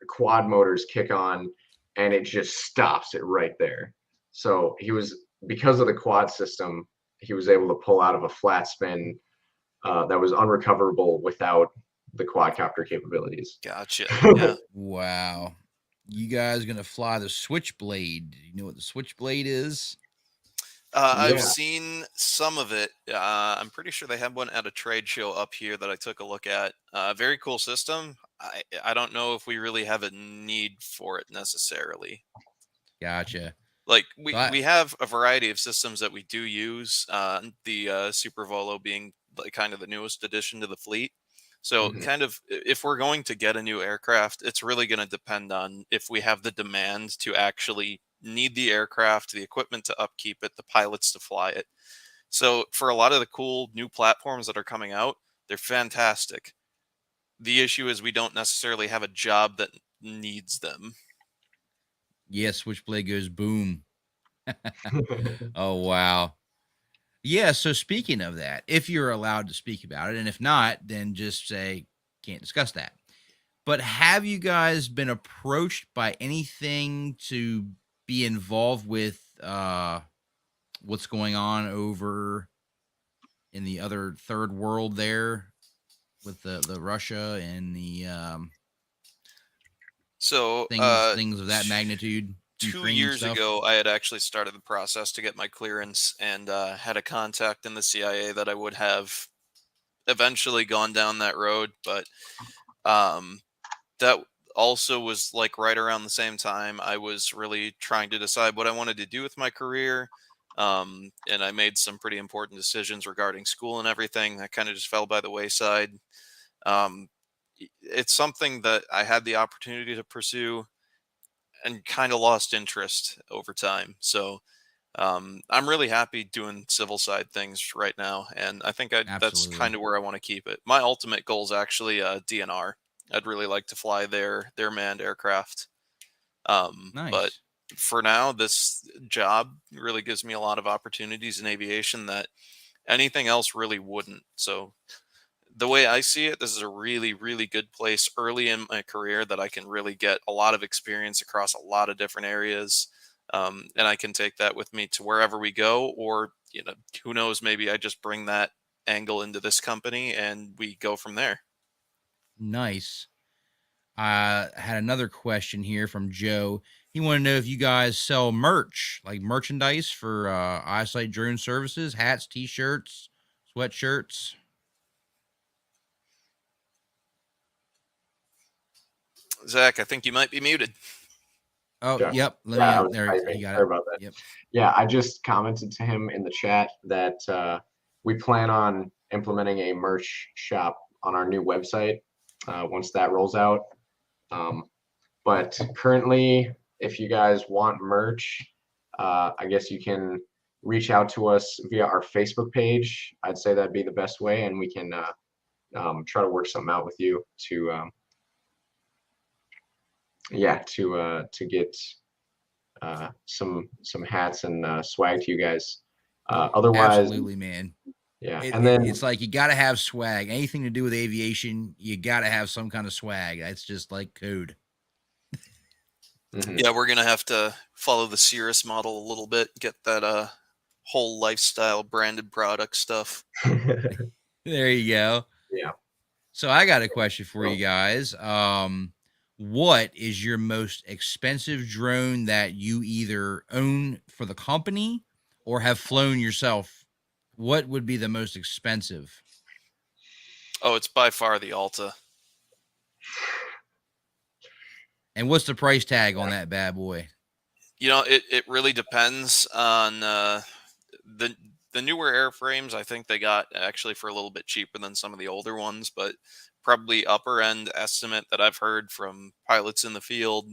quad motors kick on, and it just stops it right there. So because of the quad system, he was able to pull out of a flat spin that was unrecoverable without the quadcopter capabilities. Gotcha. Yeah. Wow. You guys gonna fly the Switchblade? Do you know what the Switchblade is? I've Yeah. seen some of it. I'm pretty sure they had one at a trade show up here that I took a look at. Very cool system. I don't know if we really have a need for it necessarily. Gotcha. Like So we have a variety of systems that we do use. The Super Volo being like kind of the newest addition to the fleet. So Mhm. kind of if we're going to get a new aircraft, it's really going to depend on if we have the demand to actually need the aircraft, the equipment to upkeep it, the pilots to fly it. So for a lot of the cool new platforms that are coming out, they're fantastic. The issue is we don't necessarily have a job that needs them. yeah, Switchblade goes boom. Oh wow. Yeah, so speaking of that, if you're allowed to speak about it, and if not, then just say can't discuss that. But have you guys been approached by anything to be involved with what's going on over in the other third world there with the Russia and the So things of that magnitude? 2 years stuff? ago, I had actually started the process to get my clearance and had a contact in the CIA that I would have eventually gone down that road. But that also was like right around the same time I was really trying to decide what I wanted to do with my career. And I made some pretty important decisions regarding school and everything that kind of just fell by the wayside. Um, it's something that I had the opportunity to pursue and kind of lost interest over time. So I'm really happy doing civil side things right now, and I think that's Absolutely. kind of where I want to keep it. My ultimate goal is actually DNR. I'd really like to fly their manned aircraft. But Nice. for now, this job really gives me a lot of opportunities in aviation that anything else really wouldn't. So the way I see it, this is a really, really good place early in my career that I can really get a lot of experience across a lot of different areas. And I can take that with me to wherever we go, or, who knows, maybe I just bring that angle into this company and we go from there. Nice. I had another question here from Joe. He wanted to know if you guys sell merch, like merchandise for Isight Drone Services, hats, t-shirts, sweatshirts. Zach, I think you might be muted. Oh, Sure. yep. Yeah, I was There typing. you got Sorry it. about that. Yep. Yeah, I just commented to him in the chat that we plan on implementing a merch shop on our new website once that rolls out. But currently, if you guys want merch, I guess you can reach out to us via our Facebook page. I'd say that'd be the best way, and we can try to work something out with you to to get some hats and swag to you guys. Otherwise, Absolutely, man. yeah. It, And then it's like you got to have swag. Anything to do with aviation, you got to have some kind of swag. That's just like code. Yeah, we're gonna have to follow the Cirrus model a little bit, get that whole lifestyle branded product stuff. There you go. Yeah. So I got a question for Oh. you guys. what is your most expensive drone that you either own for the company or have flown yourself? What would be the most expensive? Oh, it's by far the Alta. And what's the price tag on that bad boy? You know, it really depends on the newer airframes. I think they got actually for a little bit cheaper than some of the older ones, but probably upper end estimate that I've heard from pilots in the field,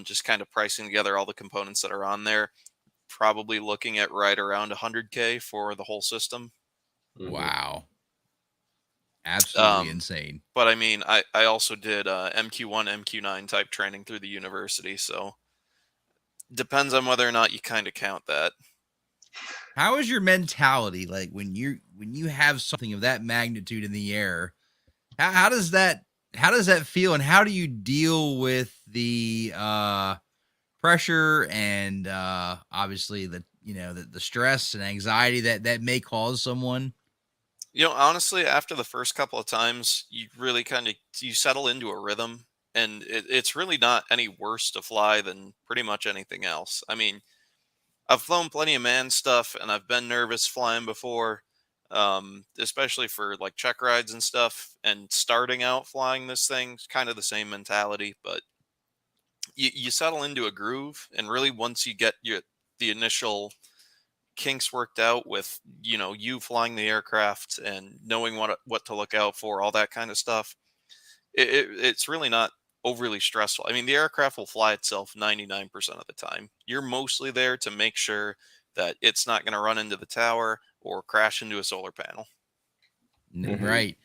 just kind of pricing together all the components that are on there, probably looking at right around 100K for the whole system. Mhm. Wow. Absolutely Um, insane. But I mean, I also did MQ1, MQ9 type training through the university, so depends on whether or not you kind of count that. How is your mentality like when you have something of that magnitude in the air? How does that feel, and how do you deal with the pressure and obviously the stress and anxiety that may cause someone? You know, honestly, after the first couple of times, you really kind of you settle into a rhythm, and it's really not any worse to fly than pretty much anything else. I mean, I've flown plenty of man stuff, and I've been nervous flying before, especially for like check rides and stuff. And starting out flying this thing's kind of the same mentality, but you settle into a groove, and really once you get the initial kinks worked out with you flying the aircraft and knowing what to look out for, all that kind of stuff, it's really not overly stressful. I mean, the aircraft will fly itself 99% of the time. You're mostly there to make sure that it's not going to run into the tower or crash into a solar panel. Mhm. Right.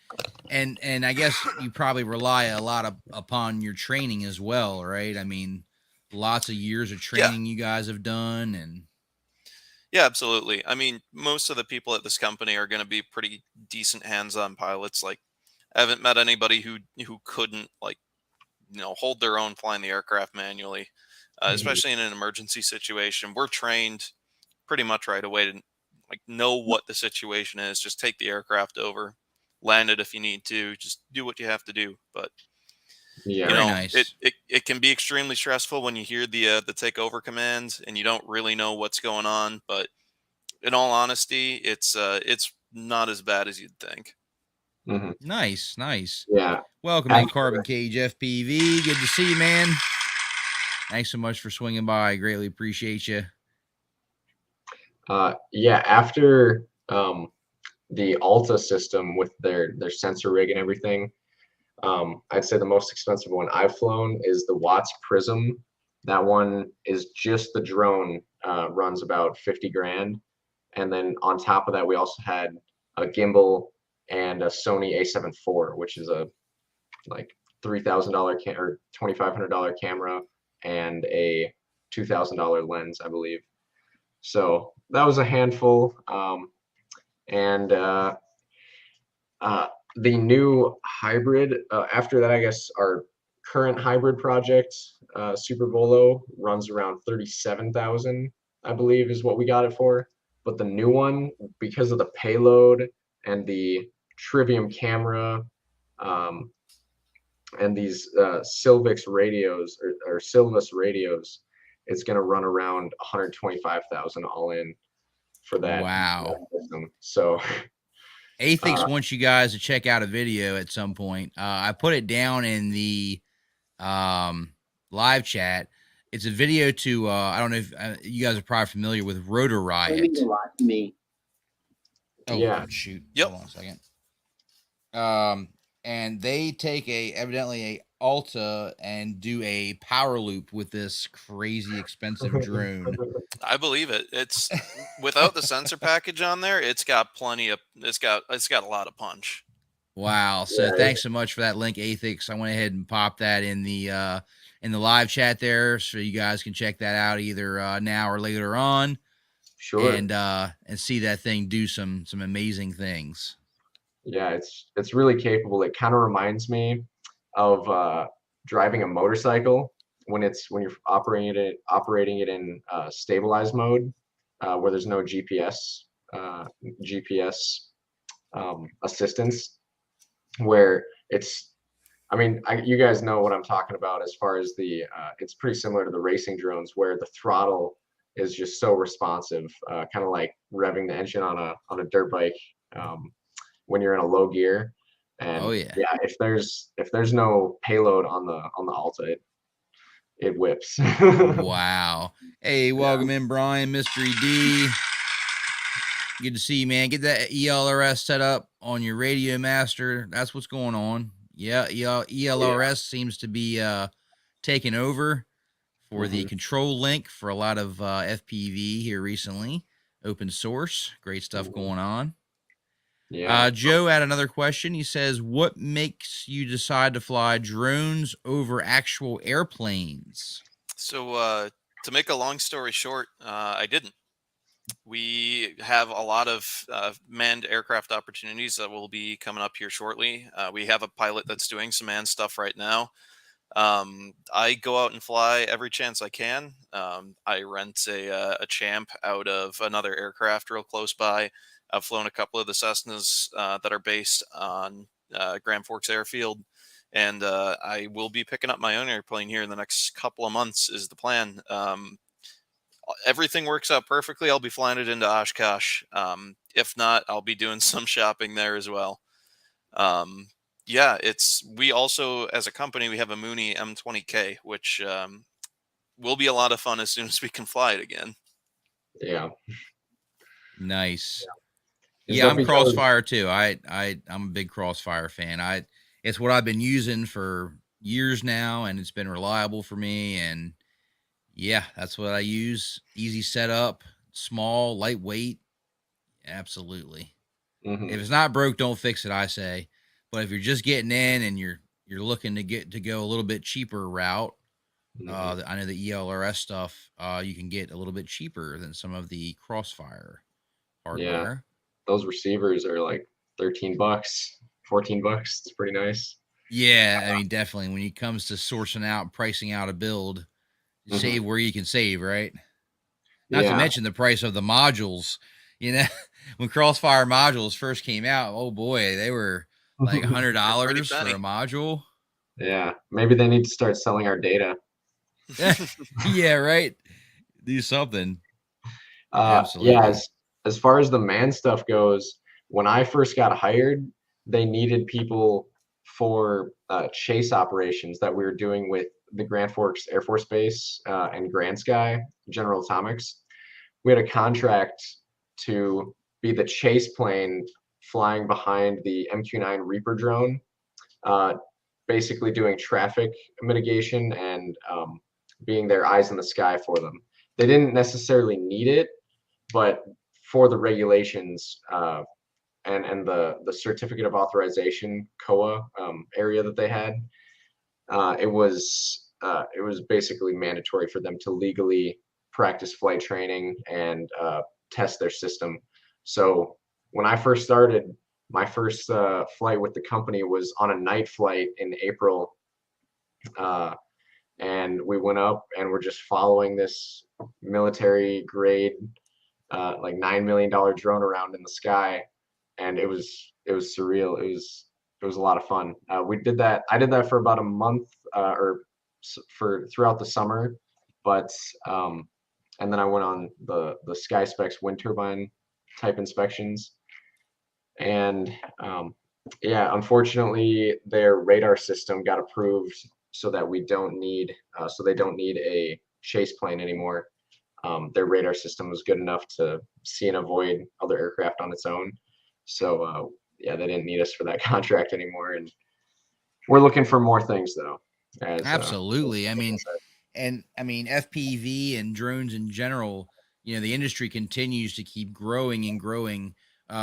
And I guess you probably rely a lot upon your training as well, right? I mean, lots of years of Yeah. training you guys have done. And Yeah, absolutely. I mean, most of the people at this company are going to be pretty decent hands-on pilots. Like, I haven't met anybody who couldn't, like, hold their own flying the aircraft manually, Mhm. especially in an emergency situation. We're trained pretty much right away to like know what the situation is. Just take the aircraft over, land it if you need to. Just do what you have to do. But Yeah. very it, nice. it it can be extremely stressful when you hear the takeover command and you don't really know what's going on. But in all honesty, it's not as bad as you'd think. Mhm. Nice, nice. Yeah. Welcome in, Carbon Cage FPV. Good to see you, man. Thanks so much for swinging by. I greatly appreciate you. Yeah, after the Alta system with their sensor rig and everything, I'd say the most expensive one I've flown is the Watts Prism. That one is just the drone, runs about 50 grand. And then on top of that, we also had a gimbal and a Sony A7 IV, which is a like $3,000 or $2,500 camera and a $2,000 lens, I believe. So that was a handful. And the new hybrid, after that, I guess our current hybrid project, Super Volo, runs around 37,000, I believe, is what we got it for. But the new one, because of the payload and the Trivium camera, um, and these Silvix radios or Silvus radios, it's going to run around 125,000 all in for that Wow. system. So Athix wants you guys to check out a video at some point. I put it down in the live chat. It's a video to I don't know if you guys are probably familiar with Rotor Riot. Me. Oh, yeah. shoot. Yep. Hold on a second. And they take evidently a Alta and do a power loop with this crazy expensive drone. I believe it. It's without the sensor package on there, it's got a lot of punch. Wow. So Yeah, thanks so much for that link, Athix. I went ahead and popped that in the live chat there so you guys can check that out either now or later on. sure. And see that thing do some amazing things. Yeah, it's really capable. It kind of reminds me of driving a motorcycle when you're operating it in stabilized mode, where there's no GPS assistance, where it's I mean, you guys know what I'm talking about as far as it's pretty similar to the racing drones where the throttle is just so responsive, kind of like revving the engine on a dirt bike when you're in a low gear. Oh And yeah. yeah, if there's no payload on the Alta, it whips. Wow. Hey, welcome in, Brian, Mystery D. Good to see you, man. Get that ELRS set up on your Radio Master. That's what's going on. Yeah, ELRS seems to be taking over for the control link for a lot of FPV here recently. Open source. Great stuff going on. Yeah. Joe had another question. He says, what makes you decide to fly drones over actual airplanes? So to make a long story short, I didn't. We have a lot of manned aircraft opportunities that will be coming up here shortly. We have a pilot that's doing some manned stuff right now. I go out and fly every chance I can. I rent a Champ out of another aircraft real close by. I've flown a couple of the Cessnas that are based on Grand Forks Airfield, and I will be picking up my own airplane here in the next couple of months is the plan. Everything works out perfectly, I'll be flying it into Oshkosh. If not, I'll be doing some shopping there as well. Yeah, we also, as a company, we have a Mooney M20K, which will be a lot of fun as soon as we can fly it again. Yeah. Nice. Yeah, I'm Crossfire too. I'm a big Crossfire fan. It's what I've been using for years now, and it's been reliable for me. And yeah, that's what I use. Easy setup, small, lightweight. Absolutely. If it's not broke, don't fix it, I say. But if you're just getting in and you're looking to go a little bit cheaper route, I know the ELRS stuff, you can get a little bit cheaper than some of the Crossfire hardware. Yeah. Those receivers are like $13, $14. It's pretty nice. Yeah, I mean, definitely. When it comes to sourcing out, pricing out a build, save where you can save, right? Not to mention the price of the modules. You know, when Crossfire modules first came out, oh boy, they were like $100 for a module. Yeah, maybe they need to start selling our data. Yeah, right. Do something. Absolutely. Yeah, as far as the man stuff goes, when I first got hired, they needed people for chase operations that we were doing with the Grand Forks Air Force Base and Grand Sky, General Atomics. We had a contract to be the chase plane flying behind the MQ-9 Reaper drone, basically doing traffic mitigation and being their eyes in the sky for them. They didn't necessarily need it, but for the regulations and the certificate of authorization COA area that they had, it was basically mandatory for them to legally practice flight training and test their system. So when I first started, my first flight with the company was on a night flight in April, and we went up and we're just following this military grade like $9 million drone around in the sky, and it was surreal. It was a lot of fun. We did that. I did that for about a month or for throughout the summer, but and then I went on the Sky Specs wind turbine type inspections, and yeah, unfortunately their radar system got approved so that we don't need so they don't need a chase plane anymore. Their radar system was good enough to see and avoid other aircraft on its own. So yeah, they didn't need us for that contract anymore, and we're looking for more things though. Absolutely. I mean, FPV and drones in general, the industry continues to keep growing and growing.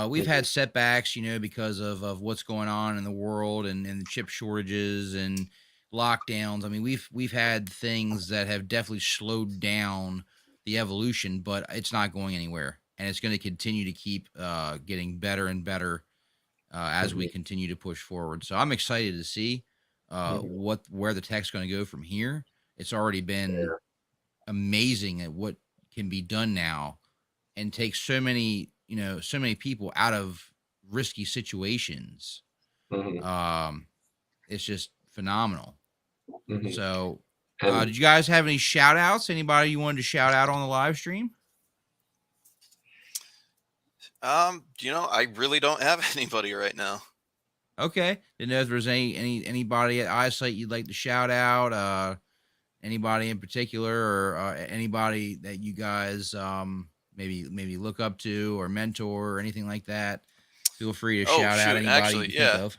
We've had setbacks, because of what's going on in the world and the chip shortages and lockdowns. I mean, we've had things that have definitely slowed down the evolution, but it's not going anywhere, and it's going to continue to keep getting better and better as we continue to push forward. So I'm excited to see where the tech's going to go from here. It's already been amazing at what can be done now, and take so many people out of risky situations. It's just phenomenal. Mhm. So, And did you guys have any shout outs? Anybody you wanted to shout out on the live stream? I really don't have anybody right now. Okay. Didn't know if there was anybody at Isight you'd like to shout out. Anybody in particular, or anybody that you guys maybe look up to or mentor or anything like that. Feel free to Oh shout out shoot, anybody actually, you can think yeah. of.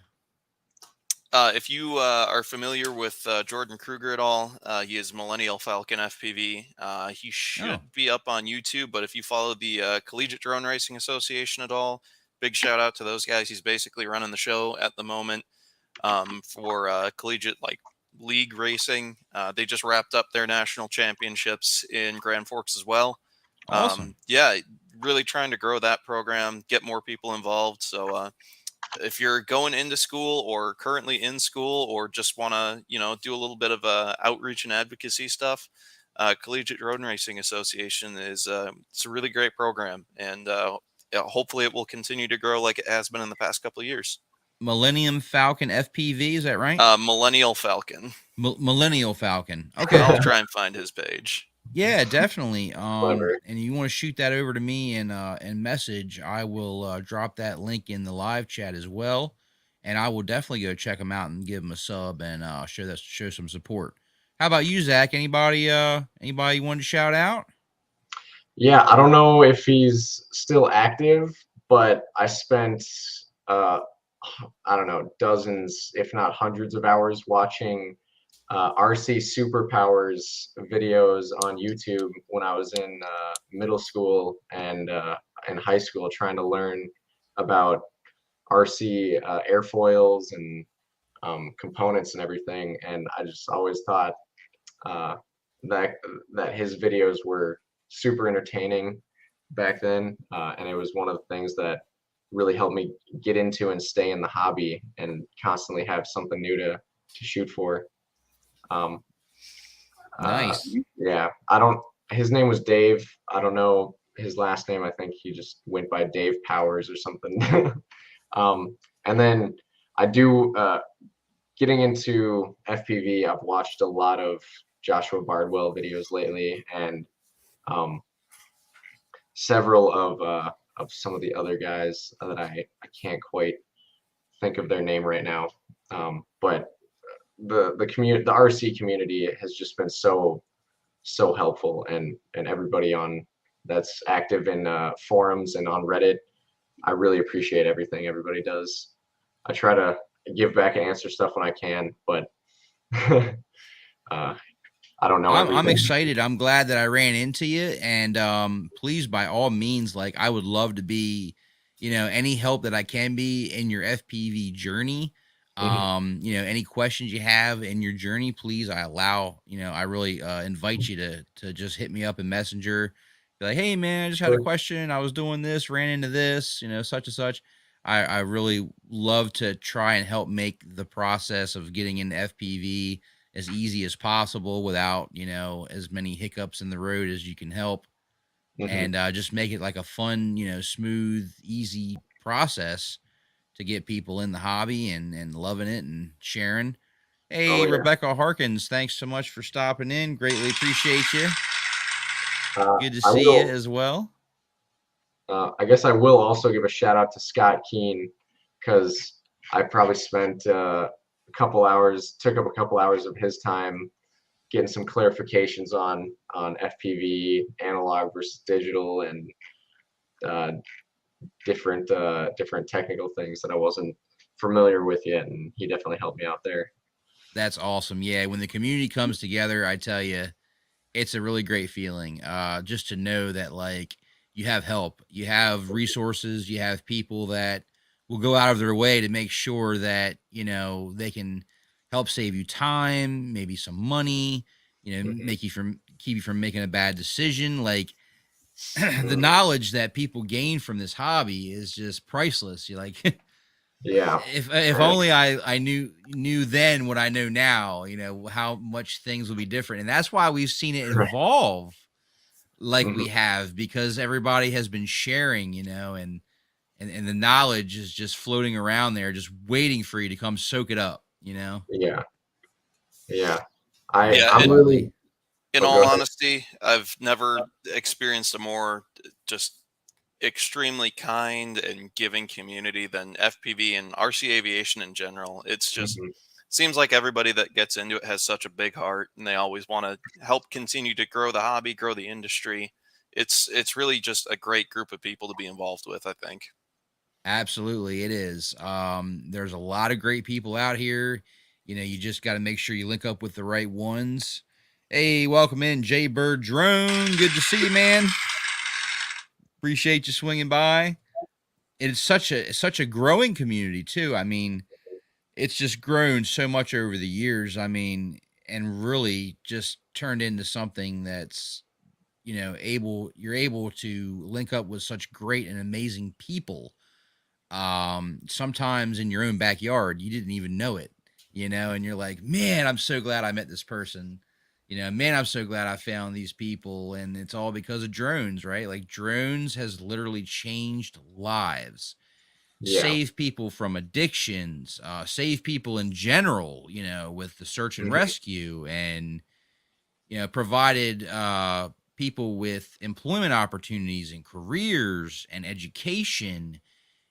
If you are familiar with Jordan Kruger at all, he is Millennial Falcon FPV. He should Oh, be up on YouTube, but if you follow the Collegiate Drone Racing Association at all, big shout out to those guys. He's basically running the show at the moment for collegiate league racing. They just wrapped up their national championships in Grand Forks as well. awesome. Yeah, really trying to grow that program, get more people involved. So if you're going into school or currently in school or just want to, do a little bit of outreach and advocacy stuff, Collegiate Drone Racing Association is it's a really great program, and yeah, hopefully it will continue to grow like it has been in the past couple of years. Millennium Falcon FPV, is that right? Millennial Falcon. Millennial Falcon. Okay. I'll try and find his page. Yeah, definitely. Clever. And you want to shoot that over to me and message, I will drop that link in the live chat as well, and I will definitely go check them out and give them a sub and show some support. How about you, Zach? Anybody you wanted to shout out? yeah, I don't know if he's still active, but I spent I don't know, dozens, if not hundreds of hours watching RC Superpowers videos on YouTube when I was in middle school and high school, trying to learn about RC airfoils and components and everything. And I just always thought uh, that his videos were super entertaining back then, and it was one of the things that really helped me get into and stay in the hobby and constantly have something new to shoot for. Um, Nice. yeah, I don't. His name was Dave. I don't know his last name. I think he just went by Dave Powers or something. And then I do getting into FPV. I've watched a lot of Joshua Bardwell videos lately, and several of some of the other guys that I can't quite think of their name right now. But the community, the RC community, has just been so helpful, and everybody on that's active in forums and on Reddit. I really appreciate everything everybody does. I try to give back and answer stuff when I can, but I don't know. I'm excited. I'm glad that I ran into you, and please, by all means, I would love to be, any help that I can be in your FPV journey. Any questions you have in your journey, please, I really invite you to just hit me up in Messenger. Be like, hey man, I just had a question. I was doing this, ran into this, such and such. I really love to try and help make the process of getting into FPV as easy as possible without, as many hiccups in the road as you can help. And just make it like a fun, smooth, easy process to get people in the hobby and loving it and sharing. Hey, Rebecca Harkins, thanks so much for stopping in. Greatly appreciate you. Good to see you as well. I guess I will also give a shout out to Scott Keen, because I probably spent took up a couple hours of his time getting some clarifications on FPV, analog versus digital, and different technical things that I wasn't familiar with yet, and he definitely helped me out there. That's awesome. Yeah, when the community comes together, I tell you, it's a really great feeling. Just to know that you have help, you have resources, you have people that will go out of their way to make sure that they can help save you time, maybe some money, keep you from making a bad decision. The knowledge that people gain from this hobby is just priceless. You're like, yeah, if only I knew then what I know now, how much things will be different. And that's why we've seen it evolve we have, because everybody has been sharing, and the knowledge is just floating around there, just waiting for you to come soak it up, Yeah. Yeah. Yeah, I'm really. in Oh, all go ahead. honesty, I've never experienced a more just extremely kind and giving community than FPV and RC aviation in general. It's just Mhm. seems like everybody that gets into it has such a big heart and they always want to help continue to grow the hobby, grow the industry. It's really just a great group of people to be involved with, I think. Absolutely, it is. There's a lot of great people out here. You know, you just got to make sure you link up with the right ones. Hey, welcome in, Jay Bird Drone. Good to see you, man. Appreciate you swinging by. It's such a growing community too. I mean, it's just grown so much over the years. I mean, and really just turned into something that's, you know, you're able to link up with such great and amazing people. Sometimes in your own backyard, you didn't even know it, you know, and you're like, man, I'm so glad I met this person. You know, man, I'm so glad I found these people. And it's all because of drones, right? Like drones has literally changed lives, Yeah. save people from addictions, save people in general, you know, with the search and Mhm. rescue, and, you know, provided people with employment opportunities and careers and education.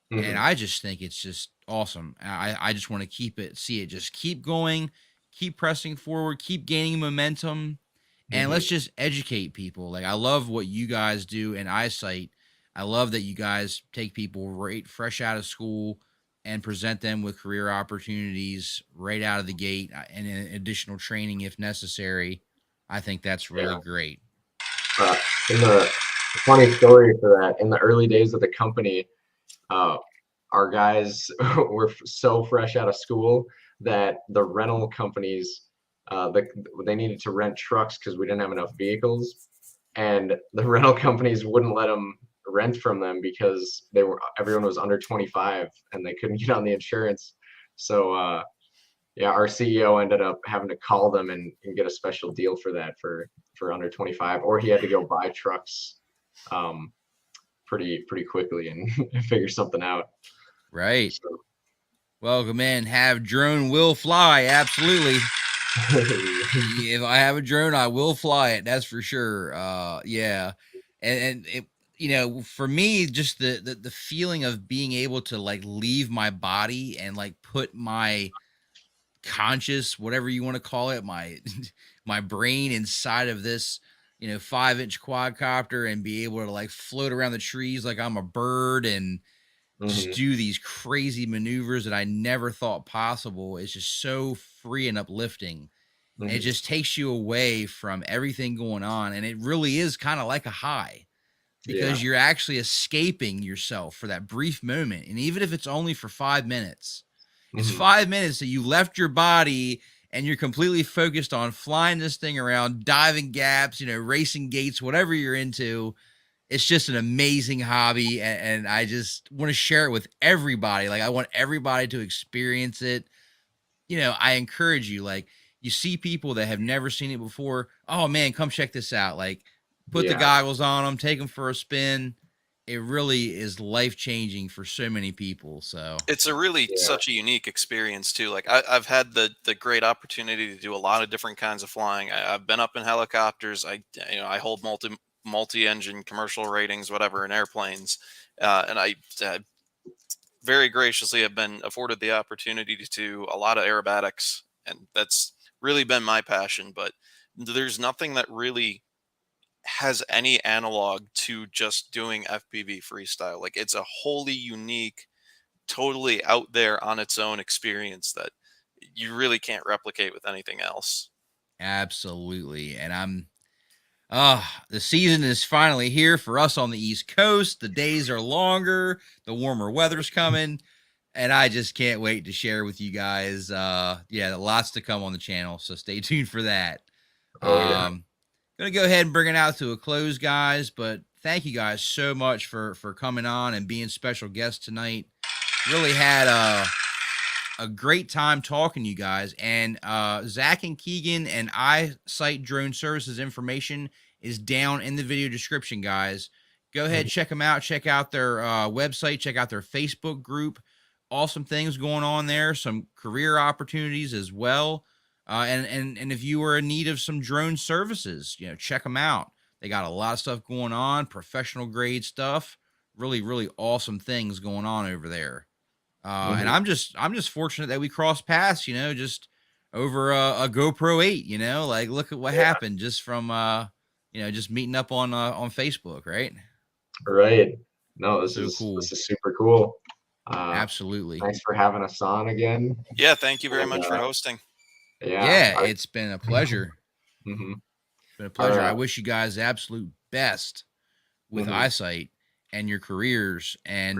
And Mhm. I just think it's just awesome. I just want to see it just keep going, keep pressing forward, keep gaining momentum, and let's Mhm. just educate people. Like I love what you guys do in Isight. I love that you guys take people right fresh out of school and present them with career opportunities right out of the gate, and additional training if necessary. I think that's really Yeah. great. Uh, in the funny story for that, in the early days of the company, uh, our guys were so fresh out of school that the rental companies, they needed to rent trucks because we didn't have enough vehicles, and the rental companies wouldn't let them rent from them because everyone was under 25 and they couldn't get on the insurance. So yeah, our CEO ended up having to call them and get a special deal for that for under 25, or he had to go buy trucks um, pretty quickly and figure something out. Right. So Welcome in. Have drone will fly. Absolutely. If I have a drone, I will fly it. That's for sure. Yeah, and it, you know, for me, just the feeling of being able to like leave my body and like put my conscious, whatever you want to call it, my my brain inside of this, you know, 5-inch quadcopter and be able to like float around the trees like I'm a bird and just Mhm, do these crazy maneuvers that I never thought possible. It's just so free and uplifting. And it mhm. just takes you away from everything going on. And it really is kind of like a high Yeah. because you're actually escaping yourself for that brief moment. And even if it's only for 5 minutes, it's Mhm, 5 minutes that you left your body and you're completely focused on flying this thing around, diving gaps, you know, racing gates, whatever you're into. It's just an amazing hobby. And I just want to share it with everybody. Like, I want everybody to experience it. You know, I encourage you, like, you see people that have never seen it before. Oh man, come check this out. Like, put the yeah. goggles on them, take them for a spin. It really is life changing for so many people. So, It's a really Yeah. such a unique experience too. Like I've had the great opportunity to do a lot of different kinds of flying. I've been up in helicopters. I hold multi engine commercial ratings, whatever, in airplanes, and I very graciously have been afforded the opportunity to do a lot of aerobatics, and that's really been my passion. But there's nothing that really has any analog to just doing FPV freestyle. Like it's a wholly unique, totally out there on its own experience that you really can't replicate with anything else. absolutely. And the season is finally here for us on the East Coast. The days are longer, the warmer weather's coming, and I just can't wait to share with you guys. Yeah, lots to come on the channel, so stay tuned for that. Oh yeah. Um, Gonna go ahead and bring it out to a close, guys. But thank you guys so much for coming on and being special guests tonight. Really had a great time talking to you guys. And Zak and Keegan and Isight Drone Services information is down in the video description, guys. Go ahead, Mhm. check them out. Check out their website. Check out their Facebook group. Awesome things going on there. Some career opportunities as well. And if you are in need of some drone services, check them out. They got a lot of stuff going on, professional grade stuff, really, really awesome things going on over there. And I'm just fortunate that we crossed paths, just over a GoPro 8, like look at what happened just from, just meeting up on Facebook, right? Right. No, this So is cool. this is super cool. Absolutely. Thanks for having us on again. Yeah, thank you very much for hosting. Yeah, it's been a pleasure. Mm-hmm. It's been a pleasure. I wish you guys the absolute best with Isight and your careers. And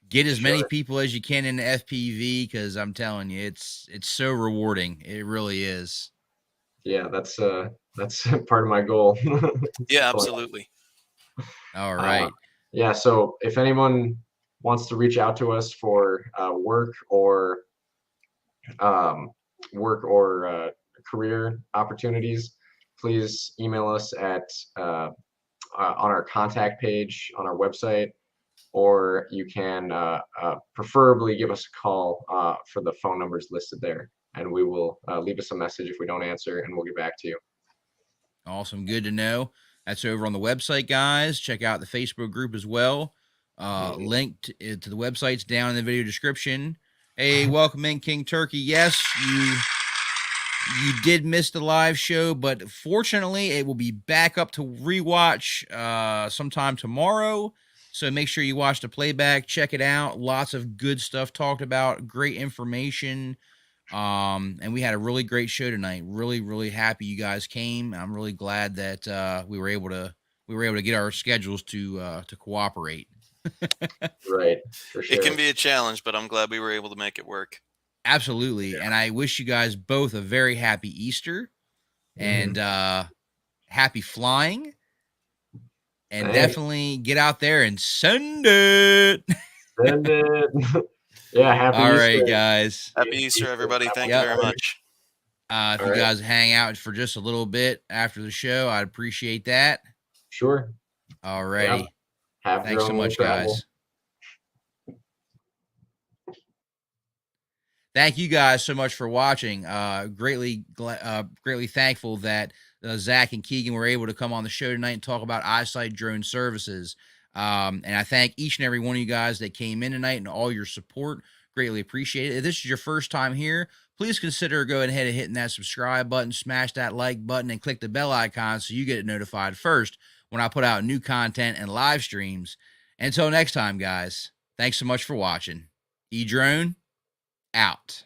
get as many people as you can into FPV, because I'm telling you, it's so rewarding. It really is. Yeah, that's part of my goal. Yeah, absolutely. All right. Yeah, so if anyone wants to reach out to us for work or career opportunities, please email us at on our contact page on our website, or you can preferably give us a call for the phone numbers listed there, and we will leave us a message if we don't answer, and we'll get back to you. Awesome. Good to know. That's over on the website, guys. Check out the Facebook group as well. Linked to the websites down in the video description. Hey, welcome in, King Turkey. Yes, you did miss the live show, but fortunately, it will be back up to rewatch sometime tomorrow. So make sure you watch the playback. Check it out. Lots of good stuff talked about. Great information. And we had a really great show tonight. Really, really happy you guys came. I'm really glad that we were able to get our schedules to cooperate. Right, for sure. It can be a challenge, but I'm glad we were able to make it work. Absolutely. And I wish you guys both a very happy Easter and happy flying. And definitely get out there and send it. Send it. Yeah, happy All Easter. right, guys. Happy Easter, everybody. Thank you very much. If you guys hang out for just a little bit after the show, I'd appreciate that. Sure. All righty. Yeah. Thanks so much, guys. Thank you guys so much for watching. Greatly thankful that Zak and Keegan were able to come on the show tonight and talk about Isight Drone Services. And I thank each and every one of you guys that came in tonight and all your support. Greatly appreciate it. If this is your first time here, please consider going ahead and hitting that subscribe button, smash that like button, and click the bell icon so you get notified first when I put out new content and live streams. Until next time, guys, thanks so much for watching. Edrone out.